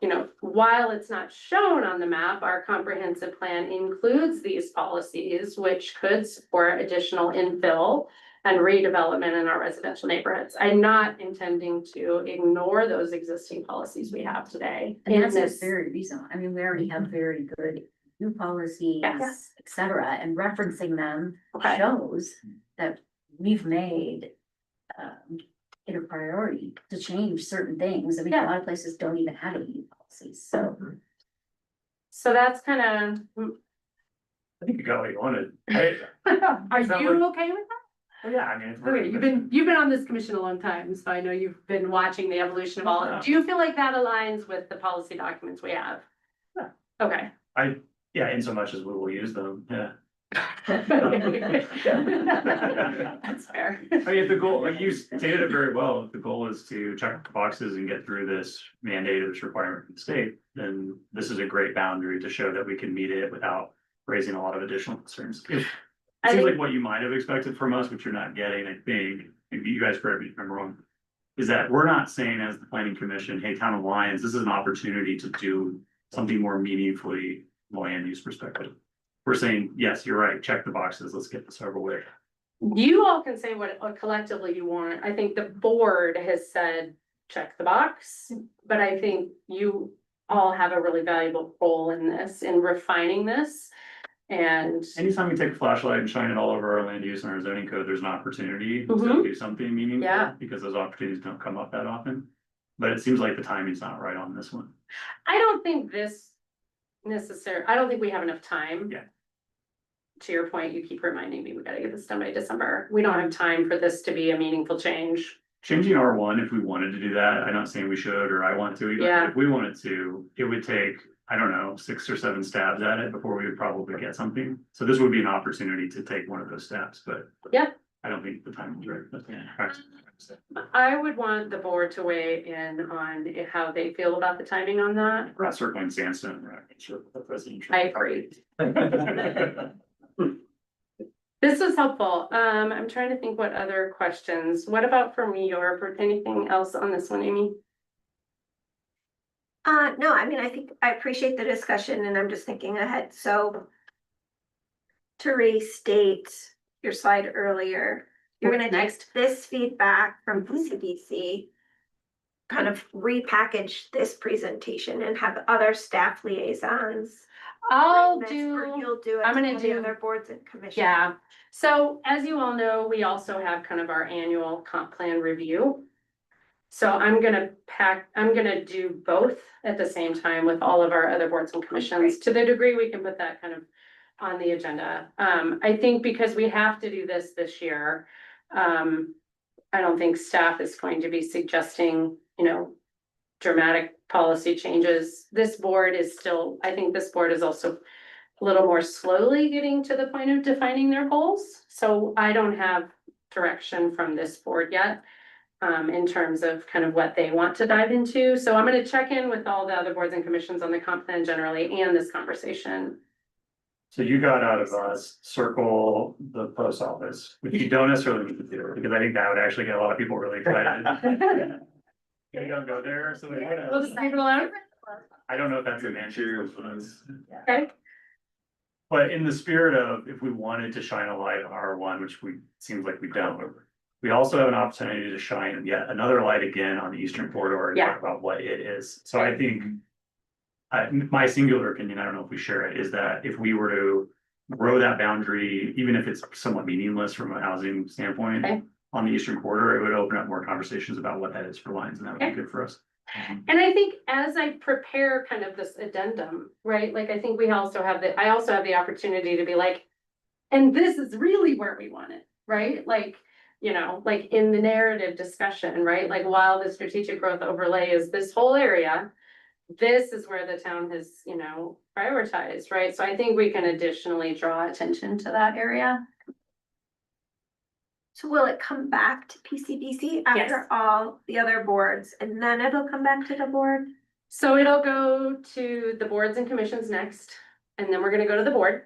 you know, while it's not shown on the map, our comprehensive plan includes these policies, which could support additional infill and redevelopment in our residential neighborhoods. I'm not intending to ignore those existing policies we have today. And in that's this. very reasonable. I mean, we already have very good new policies, Yes. et cetera, and referencing them Okay. shows that we've made it a priority to change certain things. I mean, a Yeah. lot of places don't even have any policies, so. So that's kind I think you got what you wanted. of, are Is that you okay with that? Well, yeah, I mean. it's- Okay, you've been on this commission a long time, so I know you've been watching the evolution of all of it. Do you feel like that aligns with the policy documents we have? Yeah. Okay. Yeah, in so much as we will use them, yeah. That's fair. I mean, the goal, like you stated it very well, if the goal is to check the boxes and get through this mandate or this requirement from the state, then this is a great boundary to show that we can meet it without raising a lot of additional concerns. It I seems think- like what you might have expected from us, which you're not getting, I think, maybe you guys correct me if I'm wrong, is that we're not saying as the planning commission, hey, Town of Lyons, this is an opportunity to do something more meaningfully from a land use perspective. We're saying, yes, you're right, check the boxes, let's get this over with. You all can say what collectively you want. I think the board has said, check the box. But I think you all have a really valuable role in this, in refining this. And Anytime we take a flashlight and shine it all over our land use and our zoning code, there's an opportunity to Mhm. do something meaningful. Yeah. Because those opportunities don't come up that often. But it seems like the timing's not right on this one. I don't think I don't think we have enough time. Yeah. To your point, you keep reminding me, we gotta get this done by December. We don't have time for this to be a meaningful change. Changing R1, if we wanted to do that, I'm not saying we should, or I want to, even Yeah. if we wanted to, it would take, I don't know, 6 or 7 stabs at it before we would probably get something. So this would be an opportunity to take one of those steps, but. Yeah. I don't think the time is right. I would want the board to weigh in on how they feel about the timing on that. We're not circling sandstone, we're not circling the presidential. I agree. This is helpful. I'm trying to think what other questions. What about from you or anything else on this one, Amy? No, I mean, I think I appreciate the discussion and I'm just thinking ahead, so. To restate your slide earlier, you're What's gonna take next? this feedback from PCDC. Kind of repackage this presentation and have other staff liaisons. I'll bring this, or do. You'll do it. I'm to gonna all the do- Other boards and commissions. Yeah, so as you all know, we also have kind of our annual comp plan review. So I'm gonna do both at the same time with all of our other boards and commissions, to the degree we can put that kind of on the agenda. I think because we have to do this year, I don't think staff is going to be suggesting, dramatic policy changes. This board is still, I think this board is also a little more slowly getting to the point of defining their goals. So I don't have direction from this board yet, in terms of kind of what they want to dive into. So I'm gonna check in with all the other boards and commissions on the comp plan generally and this conversation. So you got out of us, circle the post office, which you don't necessarily need to do, because I think that would actually get a lot of people really excited. You don't go there, so they would. We'll just leave it alone. I don't know if that's a man. Cheers. Okay. But in the spirit of, if we wanted to shine a light on R1, which seems like we don't, we also have an opportunity to shine yet another light again on the Eastern Corridor and Yeah. talk about what it is. So I think my singular opinion, I don't know if we share it, is that if we were to grow that boundary, even if it's somewhat meaningless from a housing standpoint, Okay. on the Eastern Corridor, it would open up more conversations about what that is for Lyons, and that would Okay. be good for us. And I think as I prepare kind of this addendum, right, like I think I also have the opportunity to be like, and this is really where we want it, right? Like, you know, like in the narrative discussion, right? Like while the strategic growth overlay is this whole area, this is where the town has, you know, prioritized, right? So I think we can additionally draw attention to that area. So will it come back to PCDC after Yes. all the other boards and then it'll come back to the board? So it'll go to the boards and commissions next, and then we're gonna go to the board.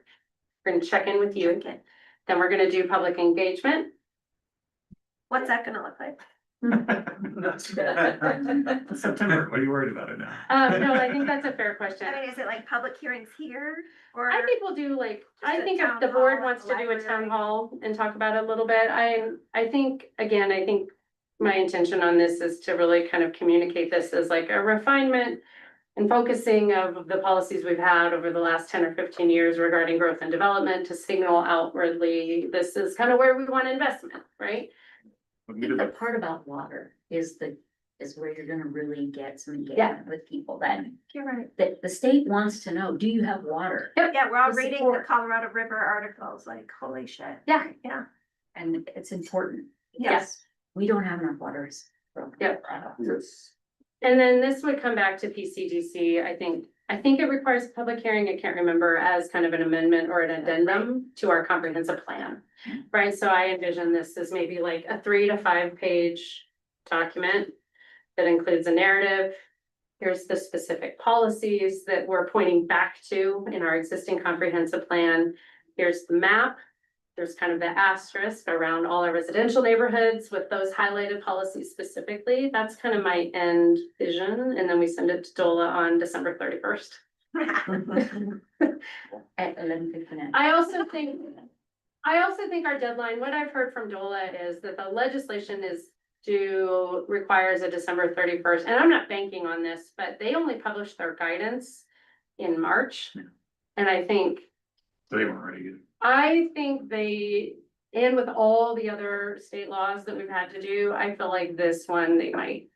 We're gonna check in with you again. Then we're gonna do public engagement. What's that gonna look like? September, what are you worried about it now? No, I think that's a fair question. I mean, is it like public hearings here or? I think we'll do like, I Just a think if town the board hall wants at to the do a town library. hall and talk about it a little bit, I think, again, I think. My intention on this is to really kind of communicate this as like a refinement. And focusing of the policies we've had over the last 10 or 15 years regarding growth and development to signal outwardly, this is kind of where we want investment, right? We I did think the that. part about water is where you're gonna really get some engagement with people that, You're right. that the state wants to know, do you have water? Yeah, we're all The reading the support. Colorado River articles, like, holy shit. Yeah. Yeah. And it's important. Yes. We don't have enough waters. Yep. And then this would come back to PCDC, I think it requires a public hearing, I can't remember, as kind of an amendment or an addendum to our comprehensive plan. Right, so I envision this as maybe like a 3 to 5 page document that includes a narrative. Here's the specific policies that we're pointing back to in our existing comprehensive plan. Here's the map. There's kind of the asterisk around all our residential neighborhoods with those highlighted policies specifically. That's kind of my end vision. And then we send it to DOLA on December 31st. At 11:59. I also think our deadline, what I've heard from DOLA is that the legislation is requires a December 31st. And I'm not banking on this, but they only published their guidance in March. And I think So they weren't ready yet. I think and with all the other state laws that we've had to do, I feel like this one, they might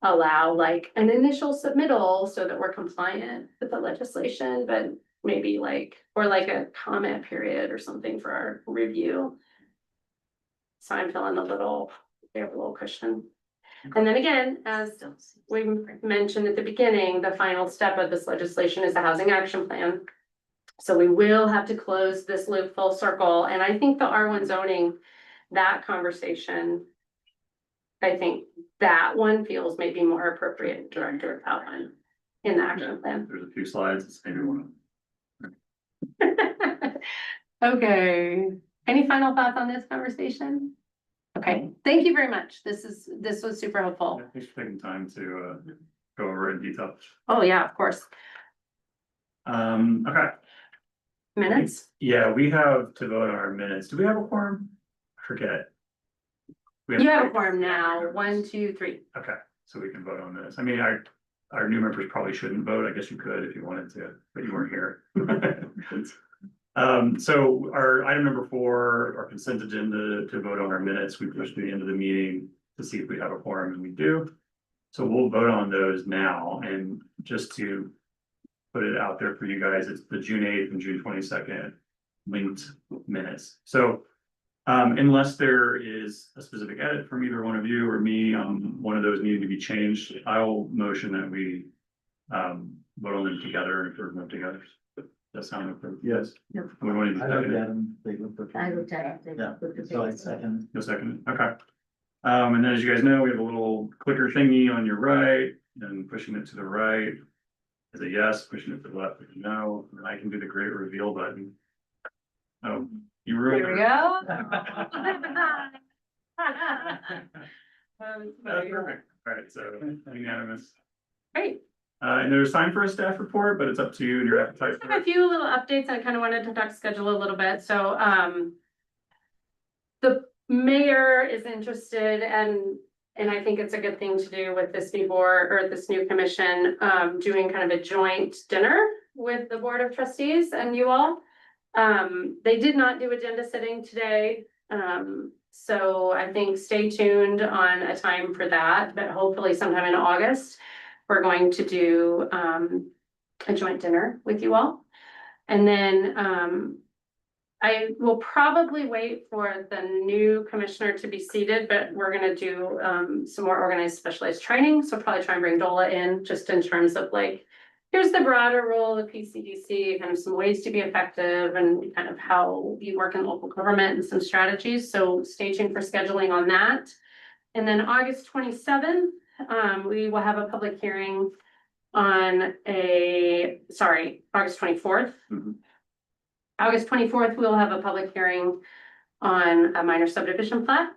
allow like an initial submittal so that we're compliant with the legislation, but maybe like, or like a comment period or something for our review. So I'm feeling we have a little cushion. And then again, as we mentioned at the beginning, the final step of this legislation is the housing action plan. So we will have to close this loop full circle, and I think the R1 zoning, that conversation. I think that one feels maybe more appropriate director outline in the action plan. There's a few slides, it's maybe one. Okay, any final thoughts on this conversation? Okay, thank you very much. This was super helpful. Thanks for taking time to go over it in detail. Oh, yeah, of course. Okay, Minutes? yeah, we have to vote on our minutes. Do we have a quorum? I forget. We You have a quorum now, 1, 2, 3. Okay, so we can vote on this. I mean, our new members probably shouldn't vote. I guess you could if you wanted to, but you weren't here. So our item number 4, our consent agenda to vote on our minutes, we pushed to the end of the meeting to see if we have a quorum, and we do. So we'll vote on those now, and just to put it out there for you guys, it's the June 8th and June 22nd linked minutes. So unless there is a specific edit from either one of you or me, one of those needing to be changed, I'll motion that we vote on them together and approve them together. Does that sound approved? Yes. Yep. We want to I looked at them, they looked okay. I looked at it. Yeah, so I second. No second, okay. And then as you guys know, we have a little clicker thingy on your right, and pushing it to the right is a yes, pushing it to the left is a no, and I can do the great reveal button. Oh, you ruined Here we it. go. That's perfect. All right, so unanimous. Great. And there's time for a staff report, but it's up to you and your appetite I for have a it. few little updates. I kind of wanted to talk schedule a little bit. So, the mayor is interested and I think it's a good thing to do with this new board or this new commission, doing kind of a joint dinner with the Board of Trustees and you all. They did not do agenda setting today. So I think stay tuned on a time for that, but hopefully sometime in August, we're going to do a joint dinner with you all. And then I will probably wait for the new commissioner to be seated, but we're gonna do some more organized specialized training, so probably try and bring Dola in, just in terms of like. Here's the broader role of PCDC, kind of some ways to be effective and kind of how you work in local government and some strategies, so stay tuned for scheduling on that. And then August 27th, we will have a public hearing on August 24th. Mhm. August 24th, we'll have a public hearing on a minor subdivision plat.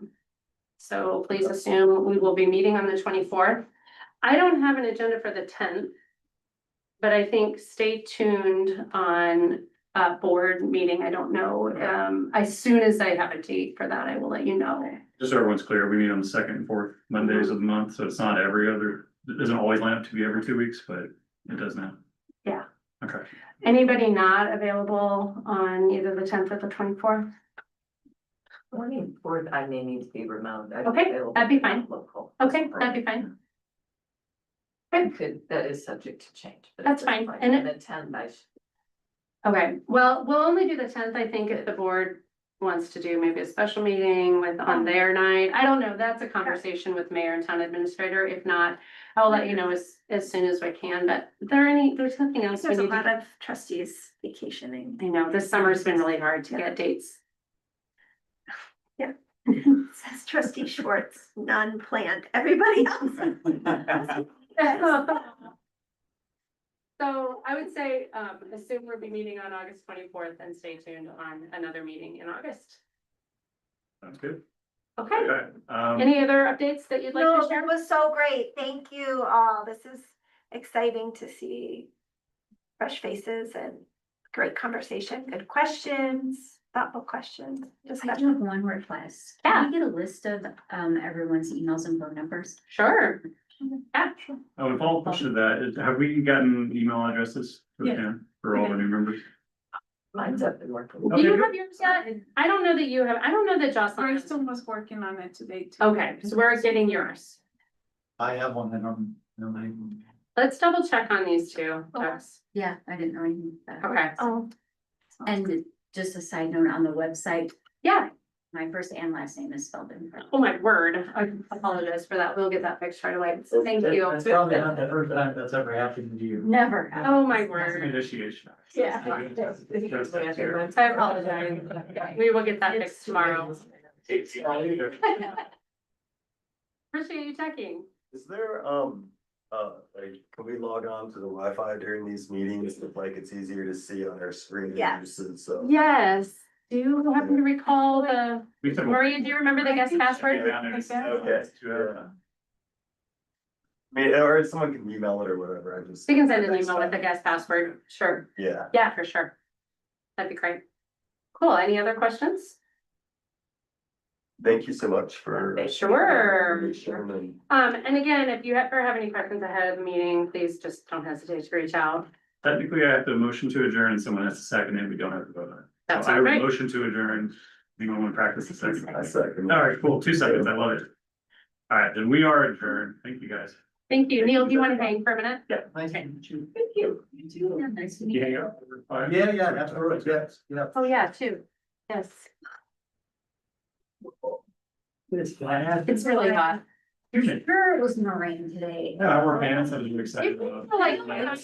So please assume we will be meeting on the 24th. I don't have an agenda for the 10th. But I think stay tuned on a board meeting. I don't know. As soon as I have a date for that, I will let you know. Just so everyone's clear, we meet on the second and fourth Mondays of the month, so it's not every other, it doesn't always line up to be every 2 weeks, but it does now. Yeah. Okay. Anybody not available on either the 10th or the 24th? 24th, I may need to be remote. I'd Okay, available, that'd be fine. Local. Okay, that'd be fine. That is subject to change. but That's at this fine. point, And on the 10th, I should. Okay, well, we'll only do the 10th, I think, if the board wants to do maybe a special meeting with on their night. I don't know. That's a conversation with mayor and town administrator. If not, I'll let you know as soon as I can, but there's nothing else we There's a need lot to. of trustees vacationing. I know, this summer's been really hard to get dates. Says trustee Schwartz, none planned, everybody else. So I would say, assume we'll be meeting on August 24th and stay tuned on another meeting in August. Sounds good. Okay, Okay, any other updates that you'd like No, to share? that was so great. Thank you all. This is exciting to see fresh faces and great conversation, good questions, thoughtful questions. I do have one request. Yeah. Can we get a list of everyone's emails and phone numbers? Sure. Yeah, sure. oh, and follow up question to that, have we gotten email addresses for Yeah. Ken, for all the new members? Mine's up and working. Do you have yours yet? I don't know that you have, I don't know that Jocelyn. has. Kristen was working on it today too. Okay, so we're getting yours. I have one, I don't know. Let's double check on these two. folks. Yeah, I didn't know anything about that. Okay, Oh, And just a side note on the website, yeah. my first and last name is spelled incorrectly. Oh, my word. I apologize for that. We'll get that fixed right away. Thank you. That's probably not the first time that's ever happened to you. Never. Oh, my word. Initiation. Yeah. Just- I apologize. We will get that fixed tomorrow. Appreciate you checking. Is there, like, can we log on to the Wi-Fi during these meetings, if like it's easier to see on our screen? Yes. And so. Yes. Do you happen to recall the, We said- Maria, do you remember the guest password? Okay. Yeah. I mean, or someone can email it or whatever, I just. We can send an email with the guest password. Sure. Yeah, Yeah, for sure. That'd be great. Cool. Any other questions? thank you so much for. Sure. And And again, if you ever have any questions ahead of the meeting, please just don't hesitate to reach out. Technically, I have to motion to adjourn and someone has to second it, we don't have to vote on it. That's So I all would right. motion to adjourn, anyone want to practice the second? I second. All right, cool, 2 seconds, I love it. All right, then we are adjourned, thank you guys. Thank you. Neil, do you want to hang for a minute? Nice to meet you. Thank you. Yeah, nice to meet You you. hang out for 5? Yeah, absolutely, yes, yeah. Oh, yeah, too. Yes, it's really hot. Sure, it was gonna rain today. Yeah, I wore pants, I was really excited It about rained for like, It's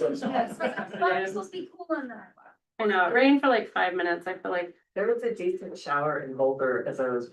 supposed to be cool in there. I know, it rained for like 5 minutes. I feel like There was a decent shower in Boulder as I was